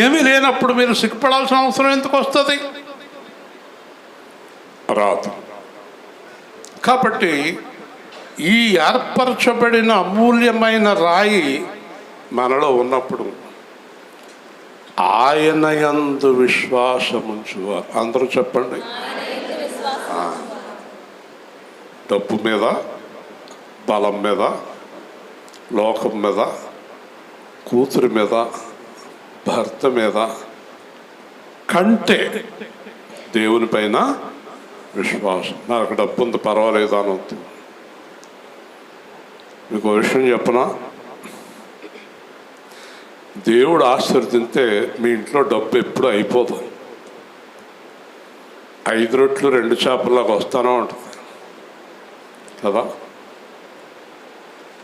ఏమీ లేనప్పుడు మీరు సిగ్గుపడాల్సిన అవసరం ఎందుకు వస్తుంది? రాదు. కాబట్టి ఈ ఏర్పరచబడిన అమూల్యమైన రాయి మనలో ఉన్నప్పుడు ఆయన యందు విశ్వాసముంచువారు. అందరూ చెప్పండి. డబ్బు మీద, బలం మీద, లోకం మీద, కూతురి మీద, భర్త మీద కంటే దేవుని పైన విశ్వాసం. నాకు డబ్బు ఉంది పర్వాలేదు అనొద్దు. మీకు ఒక విషయం చెప్పనా, దేవుడు ఆశీర్వదింతే మీ ఇంట్లో డబ్బు ఎప్పుడు అయిపోదు. 5 రొట్లు 2 చేపల్లాగా వస్తానే ఉంటుంది కదా.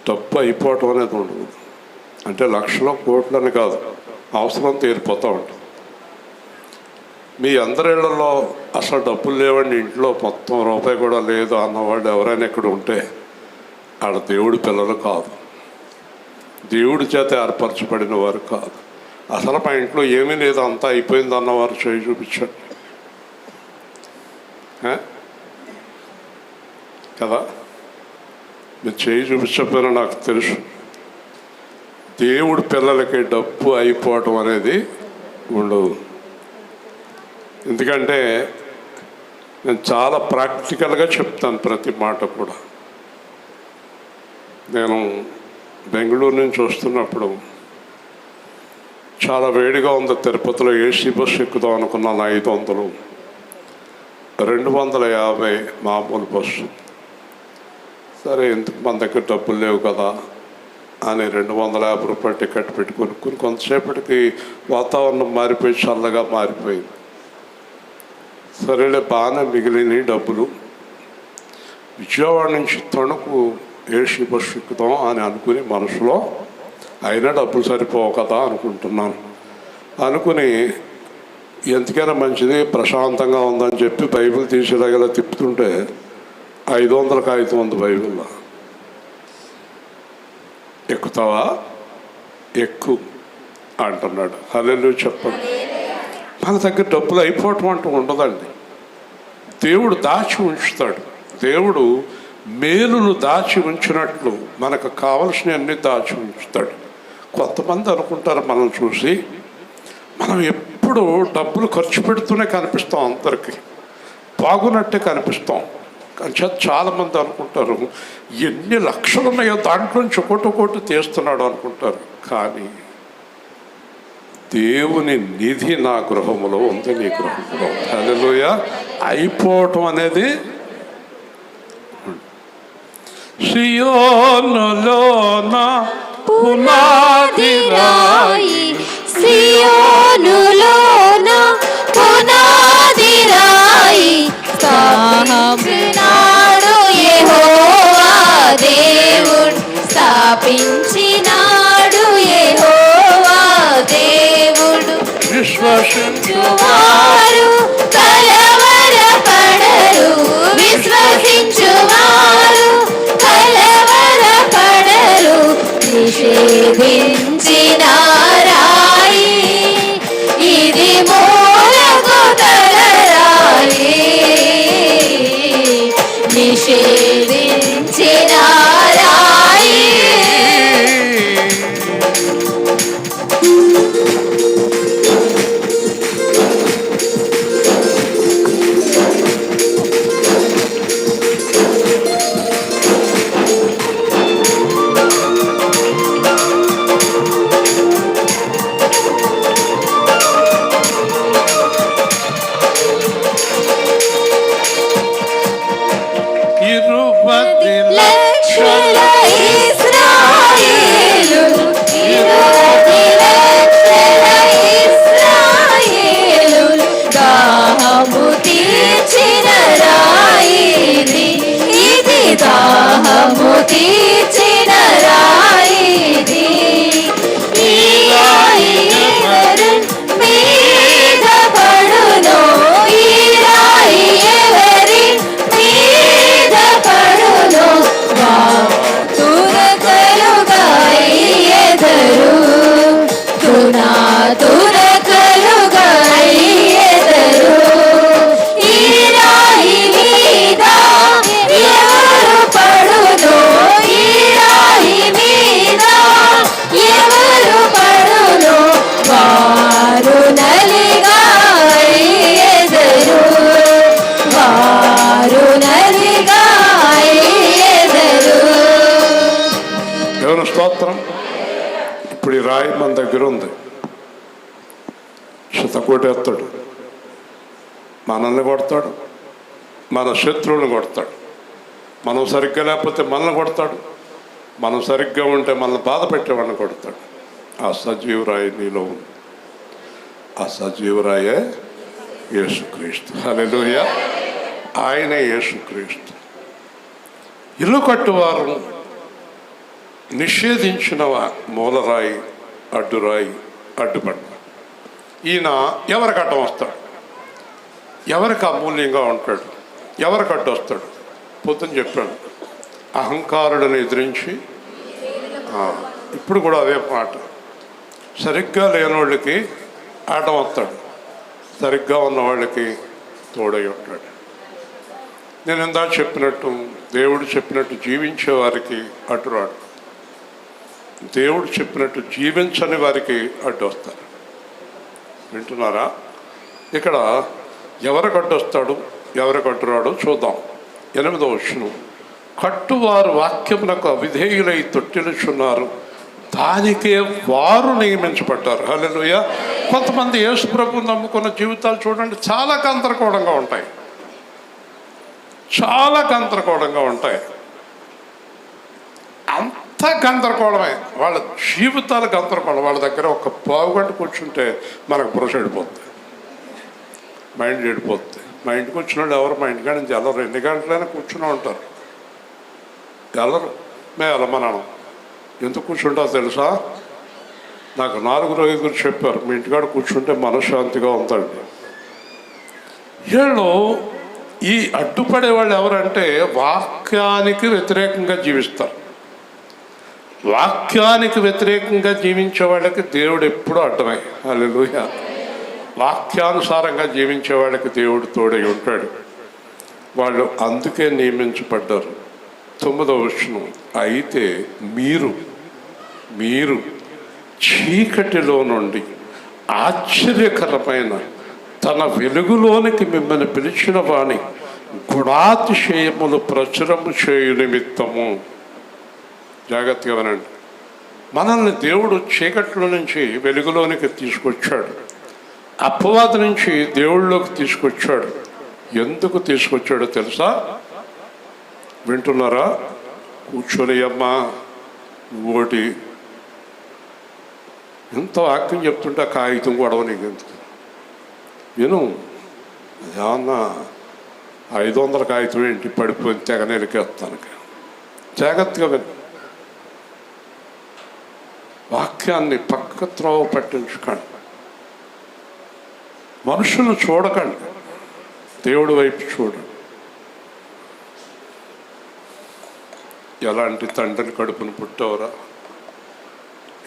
డబ్బు అయిపోవటం అనేది ఉండదు. అంటే లక్షల కోట్లని కాదు, అవసరం తీరిపోతూ ఉంటుంది. మీ అందరిళ్లలో అసలు డబ్బులు లేవండి, ఇంట్లో మొత్తం రూపాయి కూడా లేదు అన్నవాళ్ళు ఎవరైనా ఇక్కడ ఉంటే ఆడ దేవుడి పిల్లలు కాదు, దేవుడి చేత ఏర్పరచబడిన వారు కాదు. అసలు మా ఇంట్లో ఏమీ లేదు అంతా అయిపోయింది అన్నవారు చేయి చూపించండి కదా. మీరు చేయి చూపించకపోయినా నాకు తెలుసు. దేవుడి పిల్లలకి డబ్బు అయిపోవటం అనేది ఉండదు. ఎందుకంటే నేను చాలా ప్రాక్టికల్గా చెప్తాను ప్రతి మాట కూడా. నేను బెంగళూరు నుంచి వస్తున్నప్పుడు చాలా వేడిగా ఉంది. తిరుపతిలో ఏసీ బస్సు ఎక్కుదాం అనుకున్నాను. 500, 250 మామూలు బస్సు. సరే, ఎందుకు మన దగ్గర డబ్బులు లేవు కదా అని 250 రూపాయలు టికెట్ పెట్టుకుని కొంతసేపటికి వాతావరణం మారిపోయి చల్లగా మారిపోయింది. సరేలే, బాగానే మిగిలిన డబ్బులు. విజయవాడ నుంచి తణుకు ఏసీ బస్సు ఎక్కుదాం అని అనుకుని మనసులో, అయినా డబ్బులు సరిపోవు కదా అనుకుంటున్నాను. అనుకుని ఎందుకైనా మంచిది ప్రశాంతంగా ఉందని చెప్పి బైబిల్ తీసేలాగా తిప్పుతుంటే 500 కాగితం ఉంది బైబిల్లో. ఎక్కుతావా? ఎక్కు అంటున్నాడు. హల్లెలూయా చెప్పండి. మన దగ్గర డబ్బులు అయిపోవటం అంటూ ఉండదండి. దేవుడు దాచి ఉంచుతాడు. దేవుడు మేలును దాచి ఉంచినట్లు మనకు కావలసినవన్నీ దాచి ఉంచుతాడు. కొంతమంది అనుకుంటారు మనం చూసి, మనం ఎప్పుడు డబ్బులు ఖర్చు పెడుతూనే కనిపిస్తాం, అందరికీ బాగున్నట్టే కనిపిస్తాం. కానీ చాలామంది అనుకుంటారు ఎన్ని లక్షలు ఉన్నాయో దాంట్లోంచి ఒకటి తీస్తున్నాడు అనుకుంటారు. కానీ దేవుని నిధి నా గృహములో ఉంది, నీ గృహములో. హల్లెలూయా. అయిపోవటం అనేది సియోనులోన పునాది రాయి, సియోనులోన పునాది రాయి స్థాపించినాడు యెహోవా దేవుడు, స్థాపించినాడు యెహోవా దేవుడు. విశ్వసించువారు కలవరపడరు, విశ్వసించువారు కలవరపడరు. నిషేధించిన రాయి ఇది మూలకు తలరాయి, నిషేధించిన రాయి. లక్షల ఇశ్రాయేలులు, 20 లక్షల ఇశ్రాయేలులు దాహము తీర్చిన రాయి ఇది, ఇది దాహము తీర్చిన రాయి ఇది. ఈ రాయి ఎవరి మీద పడునో, ఈ రాయి ఎవరి మీద పడునో, వాతురకలుగా ఎదరు స్తోత్రం. ఇప్పుడు ఈ రాయి మన దగ్గర ఉంది. శతకోటేస్తాడు, మనల్ని కొడతాడు, మన శత్రువులను కొడతాడు. మనం సరిగ్గా లేకపోతే మనల్ని కొడతాడు, మనం సరిగ్గా ఉంటే మనల్ని బాధ పెట్టేవాడిని కొడతాడు. ఆ సజీవరాయి నీలో ఉంది. ఆ సజీవరాయే యేసుక్రీస్తు. హల్లెలూయా. ఆయనే యేసుక్రీస్తు. ఇల్లు కట్టువారు నిషేధించిన మూలరాయి, అడ్డురాయి, అడ్డుపడ్డ. ఈయన ఎవరికి అడ్డం వస్తాడు? ఎవరికి అమూల్యంగా ఉంటాడు? ఎవరికి అడ్డు వస్తాడు? పొద్దున చెప్పాడు, అహంకారులను ఎదిరించి. ఇప్పుడు కూడా అదే మాట. సరిగ్గా లేని వాళ్ళకి అడ్డం వస్తాడు, సరిగ్గా ఉన్న వాళ్ళకి తోడై ఉంటాడు. నేను ఇందాక చెప్పినట్టు, దేవుడు చెప్పినట్టు జీవించే వారికి అడ్డురాడు, దేవుడు చెప్పినట్టు జీవించని వారికి అడ్డు వస్తారు. వింటున్నారా? ఇక్కడ ఎవరికి అడ్డు వస్తాడు, ఎవరికి అడ్డురాడో చూద్దాం. 8వ వచనం, కట్టువారు వాక్యమునకు అవిధేయులై తొట్టిల్చున్నారు, దానికే వారు నియమించబడ్డారు. హల్లెలూయా. కొంతమంది యేసు ప్రభువుని నమ్ముకున్న జీవితాలు చూడండి, చాలా గందరగోళంగా ఉంటాయి, చాలా గందరగోళంగా ఉంటాయి. అంత గందరగోళమే, వాళ్ళ జీవితాలు గందరగోళం. వాళ్ళ దగ్గర ఒక పావుగంట కూర్చుంటే మనకు బుర్ర చెడిపోతుంది, మైండ్ చెడిపోతుంది. మా ఇంటికి వచ్చిన వాళ్ళు ఎవరు మా ఇంటికాడ నుంచి వెళ్ళరు, 2 గంటలైనా కూర్చుని ఉంటారు, వెళ్ళరు. మేము వెళ్ళమన్నాను. ఎందుకు కూర్చుంటారో తెలుసా? నాకు 4 చెప్పారు, మీ ఇంటికాడ కూర్చుంటే మనశ్శాంతిగా ఉందండి. వీళ్ళు ఈ అడ్డుపడే వాళ్ళు ఎవరంటే వాక్యానికి వ్యతిరేకంగా జీవిస్తారు. వాక్యానికి వ్యతిరేకంగా జీవించే వాళ్ళకి దేవుడు ఎప్పుడూ అడ్డమే. హల్లెలూయా. వాక్యానుసారంగా జీవించే వాళ్ళకి దేవుడు తోడై ఉంటాడు. వాళ్ళు అందుకే నియమించబడ్డారు. 9వ వచనం, అయితే మీరు చీకటిలో నుండి ఆశ్చర్యకరమైన తన వెలుగులోనికి మిమ్మల్ని పిలిచిన వాణి గుణాతిశయములు ప్రచురము చేయు నిమిత్తము. జాగ్రత్తగా వినండి. మనల్ని దేవుడు చీకట్లో నుంచి వెలుగులోనికి తీసుకొచ్చాడు, అపవాది నుంచి దేవుళ్ళలోకి తీసుకొచ్చాడు. ఎందుకు తీసుకొచ్చాడో తెలుసా? వింటున్నారా? కూర్చొని అమ్మా ఇంకోటి ఎంత వాక్యం చెప్తుంటే ఆ కాగితం గొడవ నీకు ఎందుకు? విను. ఏమన్నా 500 కాగితం ఏంటి పడిపోయి తెగ నెలికేస్తాను. జాగ్రత్తగా విను. వాక్యాన్ని పక్క త్రోవ పట్టించుకోండి. మనుషులు చూడకండి, దేవుడి వైపు చూడండి. ఎలాంటి తండ్రిని కడుపును పుట్టవరా,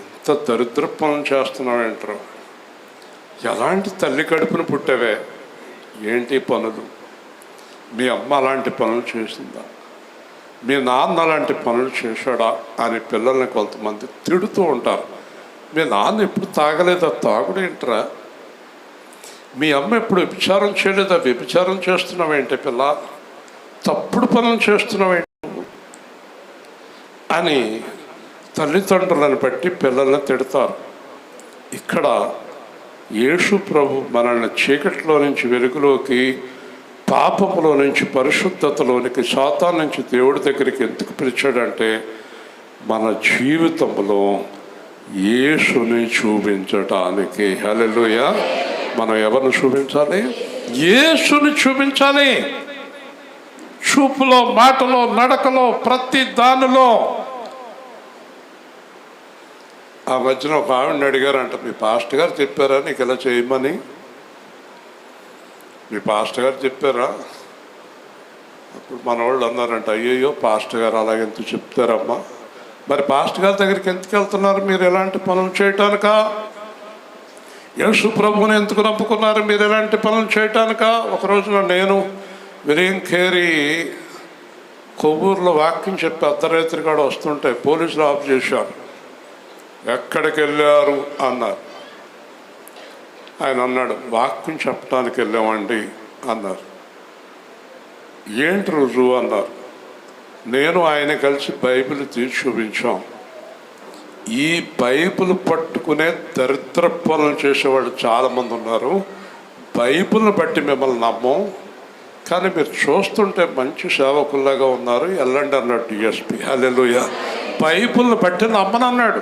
ఇంత దరిద్ర పనులు చేస్తున్నావేంట్రా, ఎలాంటి తల్లి కడుపును పుట్టవే, ఏంటి పనులు? మీ అమ్మ అలాంటి పనులు చేసిందా, మీ నాన్న అలాంటి పనులు చేశాడా అని పిల్లల్ని కొంతమంది తిడుతూ ఉంటారు. మీ నాన్న ఎప్పుడు తాగలేదా, తాగుడేంట్రా? మీ అమ్మ ఎప్పుడు వ్యభిచారం చేయలేదా, వ్యభిచారం చేస్తున్నావేంటి పిల్ల, తప్పుడు పనులు చేస్తున్నావేంటి అని తల్లిదండ్రులను బట్టి పిల్లల్ని తిడతారు. ఇక్కడ యేసు ప్రభు మనల్ని చీకటిలో నుంచి వెలుగులోకి, పాపములో నుంచి పరిశుద్ధతలోనికి, సాతాను నుంచి దేవుడి దగ్గరికి ఎందుకు పిలిచాడంటే మన జీవితంలో యేసుని చూపించటానికి. హల్లెలూయా. మనం ఎవరిని చూపించాలి? యేసుని చూపించాలి. చూపులో, మాటలో, నడకలో, ప్రతి దానిలో. ఆ మధ్యన ఒక ఆవిడని అడిగారంట, మీ పాస్టర్ గారు చెప్పారా నీకు ఇలా చేయమని? మీ పాస్టర్ గారు చెప్పారా? అప్పుడు మన వాళ్ళు అన్నారంట, అయ్యయ్యో పాస్టర్ గారు అలాగెందుకు చెప్తారమ్మా, మరి పాస్టర్ గారి దగ్గరికి ఎందుకు వెళ్తున్నారు మీరు ఎలాంటి పనులు చేయటానికా? యేసు ప్రభువుని ఎందుకు నమ్ముకున్నారు మీరు ఎలాంటి పనులు చేయటానికా? ఒక రోజున నేను విలియంకేరి కొవ్వూరులో వాక్యం చెప్పి అర్ధరాత్రి కాడ వస్తుంటే పోలీసులు ఆఫ్ చేశారు. ఎక్కడికి వెళ్ళారు అన్నారు. ఆయన అన్నాడు, వాక్యం చెప్పడానికి వెళ్ళామండి అన్నారు. ఏంటి రుజువు అన్నారు. నేను ఆయన కలిసి బైబిల్ తీసి చూపించాం. ఈ బైబిల్ పట్టుకునే దరిద్ర పనులు చేసేవాళ్ళు చాలామంది ఉన్నారు. బైబిల్ని బట్టి మిమ్మల్ని నమ్మం, కానీ మీరు చూస్తుంటే మంచి సేవకుల్లాగా ఉన్నారు, వెళ్ళండి అన్నాడు డిఎస్పి. హల్లెలూయా. బైబిల్ని బట్టి నమ్మనన్నాడు.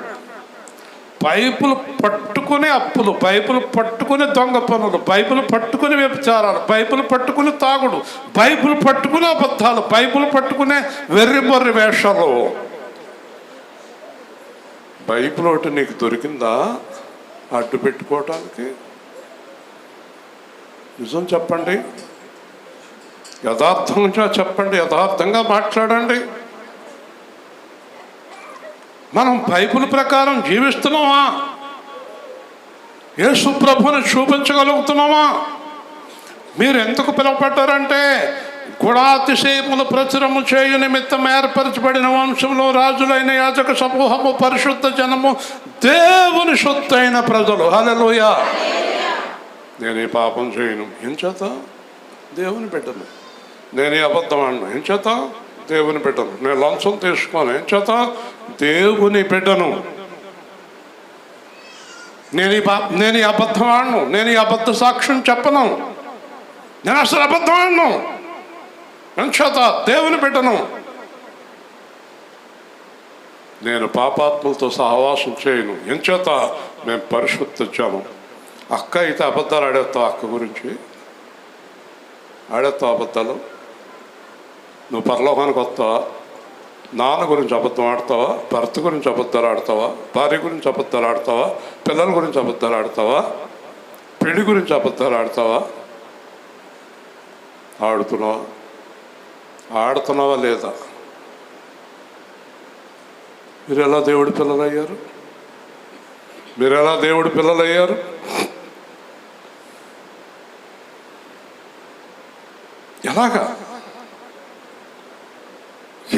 బైబిల్ పట్టుకునే అప్పులు, బైబిల్ పట్టుకుని దొంగ పనులు, బైబిల్ పట్టుకుని వ్యభిచారాలు, బైబిల్ పట్టుకుని తాగుడు, బైబిల్ పట్టుకునే అబద్ధాలు, బైబిల్ పట్టుకునే వెర్రిమొర్రి వేషాలు. బైబిల్ ఒకటి నీకు దొరికిందా అడ్డు పెట్టుకోవటానికి? నిజం చెప్పండి, యథార్థంగా చెప్పండి, యథార్థంగా మాట్లాడండి. మనం బైబిల్ ప్రకారం జీవిస్తున్నామా? యేసు ప్రభువుని చూపించగలుగుతున్నామా? మీరు ఎందుకు పిలువబడ్డారంటే గుణాతిశయములు ప్రచురము చేయు నిమిత్తం ఏర్పరచబడిన వంశంలో రాజులైన యాజక సమూహము, పరిశుద్ధ జనము, దేవుని సొత్తైన ప్రజలు. హల్లెలూయా. నేను ఈ పాపం చేయను, ఏం చేత? దేవుని బిడ్డను. నేను ఈ అబద్ధం ఆడను, ఏం చేత? దేవుని బిడ్డను. నేను లంచం తీసుకోను, ఏం చేత? దేవుని బిడ్డను. నేను ఈ అబద్ధం ఆడను, నేను ఈ అబద్ధ సాక్ష్యం చెప్పను, నేను అసలు అబద్ధం ఆడను, ఎంచేత? దేవుని బిడ్డను. నేను పాపాత్ములతో సహవాసం చేయను, ఎంచేత? మేము పరిశుద్ధ జనం. అక్క అయితే అబద్ధాలు ఆడేస్తావు, అక్క గురించి ఆడేస్తావు అబద్ధాలు. నువ్వు పరలోకానికి వస్తావా? నాన్న గురించి అబద్ధం ఆడతావా? భర్త గురించి అబద్ధాలు ఆడతావా? భార్య గురించి అబద్ధాలు ఆడతావా? పిల్లల గురించి అబద్ధాలు ఆడతావా? పెళ్లి గురించి అబద్ధాలు ఆడతావా? ఆడుతున్నావా లేదా? మీరు ఎలా దేవుడి పిల్లలయ్యారు? మీరు ఎలా దేవుడి పిల్లలయ్యారు? ఎలాగా?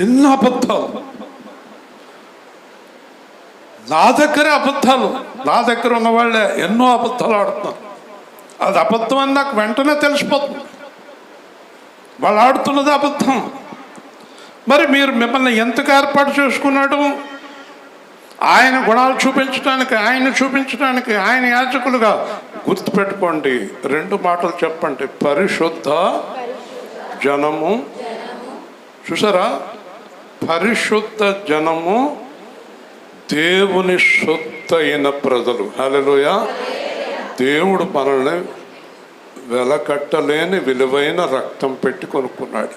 ఎన్నో అబద్ధాలు, నా దగ్గరే అబద్ధాలు. నా దగ్గర ఉన్న వాళ్ళే ఎన్నో అబద్ధాలు ఆడుతున్నారు. అది అబద్ధం అని నాకు వెంటనే తెలిసిపోతుంది, వాళ్ళు ఆడుతున్నది అబద్ధం. మరి మీరు మిమ్మల్ని ఎంతకు ఏర్పాటు చేసుకున్నాడు? ఆయన గుణాలు చూపించడానికి, ఆయన చూపించడానికి, ఆయన యాజకులుగా. గుర్తుపెట్టుకోండి, 2 మాటలు చెప్పండి: పరిశుద్ధ జనము. చూసారా? పరిశుద్ధ జనము, దేవుని సొత్తైన ప్రజలు. హల్లెలూయా. దేవుడు మనల్ని వెలకట్టలేని విలువైన రక్తం పెట్టి కొనుక్కున్నాడు.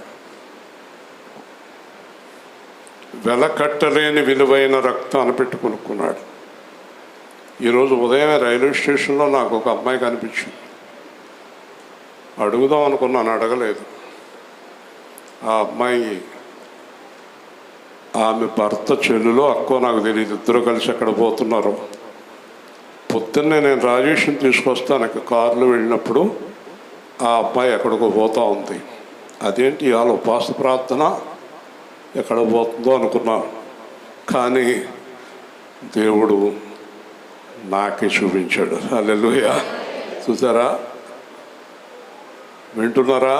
వెలకట్టలేని విలువైన రక్తాన్ని పెట్టి కొనుక్కున్నాడు. ఈరోజు ఉదయమే రైల్వే స్టేషన్లో నాకు ఒక అమ్మాయి కనిపించింది. అడుగుదాం అనుకున్నాను, అడగలేదు. ఆ అమ్మాయి ఆమె భర్త చెల్లులో అక్కో నాకు తెలియదు, ఇద్దరు కలిసి ఎక్కడ పోతున్నారు. పొద్దున్నే నేను రాజేష్ని తీసుకొస్తాను కారులో వెళ్ళినప్పుడు ఆ అమ్మాయి ఎక్కడికో పోతూ ఉంది. అదేంటి ఇవాళ ఉపవాస ప్రార్థన, ఎక్కడ పోతుందో అనుకున్నాను. కానీ దేవుడు నాకే చూపించాడు. హల్లెలూయా. చూసారా? వింటున్నారా?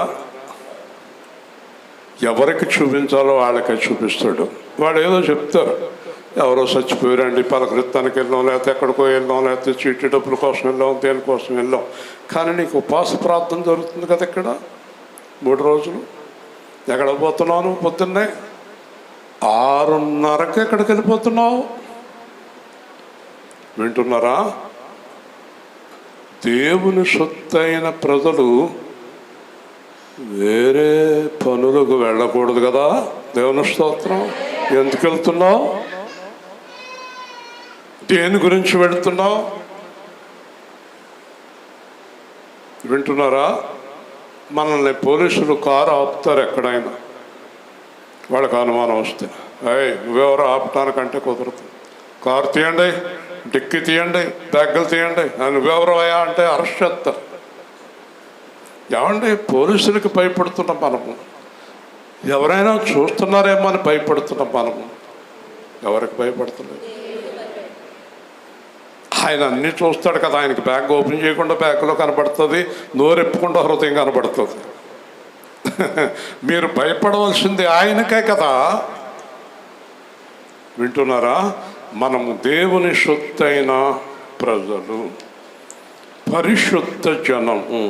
ఎవరికి చూపించాలో వాళ్ళకే చూపిస్తాడు. వాడు ఏదో చెప్తారు, ఎవరో చచ్చిపోయారండి, పలకరిత్తానికి వెళ్ళాం, లేకపోతే ఎక్కడికో వెళ్ళాం, లేకపోతే చీటీ డబ్బుల కోసం వెళ్ళాం, దేనికోసం వెళ్ళాం. కానీ నీకు ఉపవాస ప్రార్థన జరుగుతుంది కదా ఇక్కడ 3 రోజులు. ఎక్కడ పోతున్నావు? పొద్దున్నే 6:30కి ఎక్కడికి వెళ్ళిపోతున్నావు? వింటున్నారా? దేవుని సొత్తైన ప్రజలు వేరే పనులకు వెళ్ళకూడదు కదా. దేవుని స్తోత్రం. ఎందుకు వెళ్తున్నావు? దేని గురించి వెళుతున్నావు? వింటున్నారా? మనల్ని పోలీసులు కారు ఆపుతారు ఎక్కడైనా, వాళ్ళకి అనుమానం వస్తే, నువ్వెవరో ఆపటానికంటే కుదరదు. కారు తీయండి, డిక్కి తీయండి, బ్యాగులు తీయండి, నువ్వెవరో అయ్యా అంటే అరెస్ట్ చేస్తారు. ఏమండి, పోలీసులకి భయపడుతున్నాం మనము, ఎవరైనా చూస్తున్నారేమో అని భయపడుతున్నాం మనము. ఎవరికి భయపడుతున్నాం? ఆయన అన్నీ చూస్తాడు కదా. ఆయనకి బ్యాగ్ ఓపెన్ చేయకుండా బ్యాగ్లో కనబడుతుంది, నోరెప్పకుండా హృదయం కనబడుతుంది. మీరు భయపడవలసింది ఆయనకే కదా. వింటున్నారా? మనము దేవుని సొత్తైన ప్రజలు, పరిశుద్ధ జనము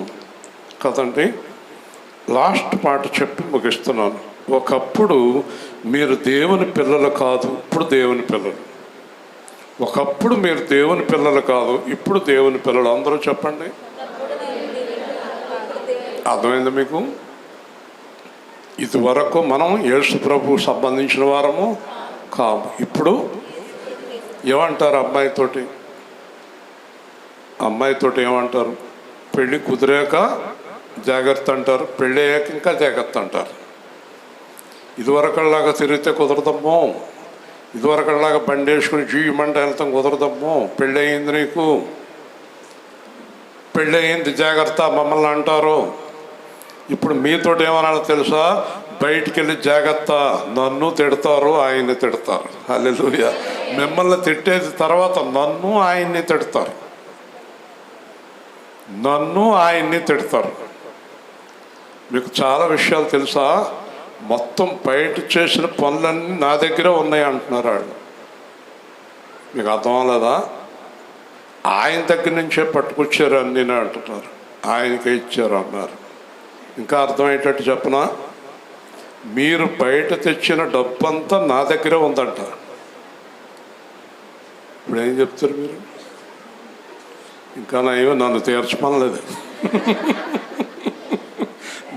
కదండి. లాస్ట్ మాట చెప్పి ముగిస్తున్నాను. ఒకప్పుడు మీరు దేవుని పిల్లలు కాదు, ఇప్పుడు దేవుని పిల్లలు. ఒకప్పుడు మీరు దేవుని పిల్లలు కాదు, ఇప్పుడు దేవుని పిల్లలు. అందరూ చెప్పండి. అర్థమైంది మీకు? ఇదివరకు మనం యేసు ప్రభువు సంబంధించిన వారము కాము. ఇప్పుడు ఏమంటారు అమ్మాయితోటి ఏమంటారు? పెళ్ళి కుదిరాక జాగ్రత్త అంటారు, పెళ్ళి అయ్యాక ఇంకా జాగ్రత్త అంటారు. ఇదివరకలాగా తిరిగితే కుదరదమ్మో, ఇదివరకలాగా బండి వేసుకుని జీవమంట వెళ్తాం కుదరదమ్మో, పెళ్ళి అయింది నీకు, పెళ్ళి అయింది జాగ్రత్త మమ్మల్ని అంటారు. ఇప్పుడు మీతోటి ఏమన్నా తెలుసా? బయటికి వెళ్ళి జాగ్రత్త, నన్ను తిడతారు, ఆయన్ని తిడతారు. హల్లెలూయా. మిమ్మల్ని తిట్టేది తర్వాత నన్ను ఆయన్ని తిడతారు, నన్ను ఆయన్ని తిడతారు. మీకు చాలా విషయాలు తెలుసా? మొత్తం బయట చేసిన పనులన్నీ నా దగ్గర ఉన్నాయి అంటున్నారు వాళ్ళు. మీకు అర్థం అవ్వలేదా? ఆయన దగ్గర నుంచే పట్టుకొచ్చారు అన్నీ అంటున్నారు, ఆయనకే ఇచ్చారు అన్నారు. ఇంకా అర్థమయ్యేటట్టు చెప్పనా? మీరు బయట తెచ్చిన డబ్బంతా నా దగ్గరే ఉందంట. ఇప్పుడు ఏం చెప్తారు మీరు? ఇంకా నన్ను తీర్చమనలేదు.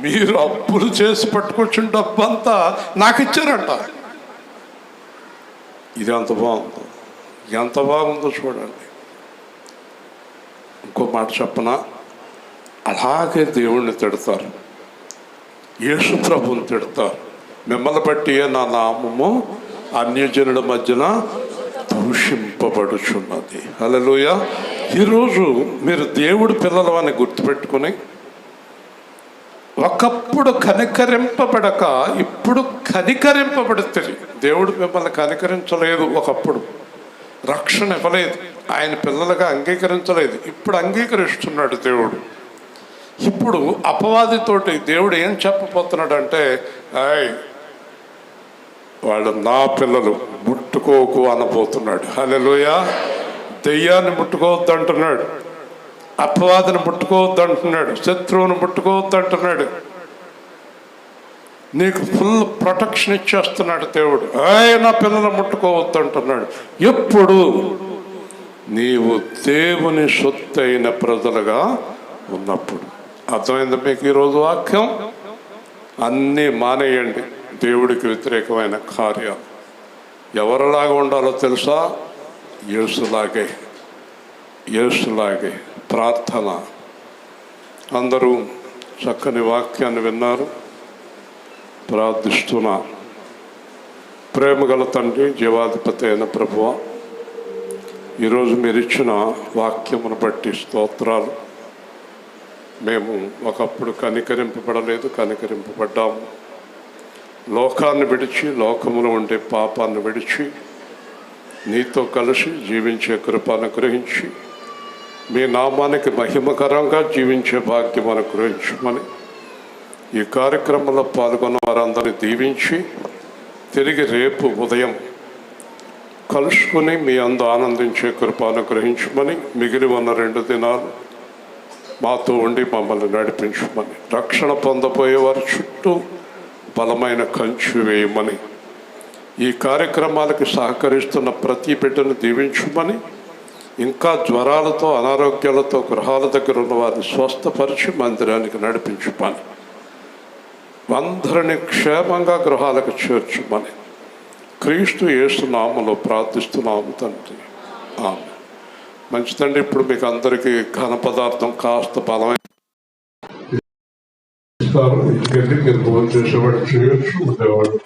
మీరు అప్పులు చేసి పట్టుకొచ్చిన డబ్బంతా నాకు ఇచ్చారంట. ఇది ఎంత బాగుందో, ఎంత బాగుందో చూడండి. ఇంకో మాట చెప్పనా? అలాగే దేవుణ్ణి తిడతారు, యేసు ప్రభువుని తిడతారు. మిమ్మల్ని బట్టి నా నామము అన్యజనుల మధ్యన దూషింపబడుచున్నది. హల్లెలూయా. ఈరోజు మీరు దేవుడి పిల్లలు అని గుర్తుపెట్టుకుని, ఒకప్పుడు కనికరింపబడక ఇప్పుడు కనికరింపబడితే, దేవుడు మిమ్మల్ని కనికరించలేదు, ఒకప్పుడు రక్షణ ఇవ్వలేదు, ఆయన పిల్లలుగా అంగీకరించలేదు, ఇప్పుడు అంగీకరిస్తున్నాడు దేవుడు. ఇప్పుడు అపవాదితోటి దేవుడు ఏం చెప్పబోతున్నాడంటే, వాళ్ళు నా పిల్లలు, ముట్టుకోకు అనబోతున్నాడు. హల్లెలూయా. దెయ్యాన్ని ముట్టుకోవద్దు అంటున్నాడు, అపవాదిని ముట్టుకోవద్దు అంటున్నాడు, శత్రువుని ముట్టుకోవద్దు అంటున్నాడు. నీకు ఫుల్ ప్రొటెక్షన్ ఇచ్చేస్తున్నాడు దేవుడు. నా పిల్లలు ముట్టుకోవద్దు అంటున్నాడు. ఎప్పుడు నీవు దేవుని సొత్తైన ప్రజలుగా ఉన్నప్పుడు. అర్థమైంది మీకు ఈరోజు వాక్యం? అన్నీ మానేయండి దేవుడికి వ్యతిరేకమైన కార్యాలు. ఎవరిలాగా ఉండాలో తెలుసా? యేసులాగే ప్రార్థన. అందరూ చక్కని వాక్యాన్ని విన్నారు, ప్రార్థిస్తున్నారు. ప్రేమగల తండ్రి, జీవాధిపతి అయిన ప్రభువా, ఈరోజు మీరు ఇచ్చిన వాక్యమును బట్టి స్తోత్రాలు. మేము ఒకప్పుడు కనికరింపబడలేదు, కనికరింపబడ్డాము. లోకాన్ని విడిచి, లోకములో ఉండే పాపాన్ని విడిచి నీతో కలిసి జీవించే కృప అనుగ్రహించి, మీ నామానికి మహిమకరంగా జీవించే భాగ్యం అనుగ్రహించమని ఈ కార్యక్రమంలో పాల్గొన్న వారందరినీ దీవించి, తిరిగి రేపు ఉదయం కలుసుకుని మీ అందు ఆనందించే కృప అనుగ్రహించమని, మిగిలి ఉన్న 2 దినాలు మాతో ఉండి మమ్మల్ని నడిపించమని, రక్షణ పొందబోయే వారి చుట్టూ బలమైన కంచె వేయమని, ఈ కార్యక్రమాలకి సహకరిస్తున్న ప్రతి బిడ్డను దీవించమని, ఇంకా జ్వరాలతో, అనారోగ్యాలతో గృహాల దగ్గర ఉన్న వారిని స్వస్థపరిచి మందిరానికి నడిపించమని, అందరినీ క్షేమంగా గృహాలకు చేర్చమని క్రీస్తు యేసు నామములో ప్రార్థిస్తున్నాము తండ్రి. ఆమేన్. మంచిదండి. ఇప్పుడు మీకు అందరికీ ఘన పదార్థం కాస్త బలమైన భోజనం చేసేవాడు చేయొచ్చు, ఉండేవాడు.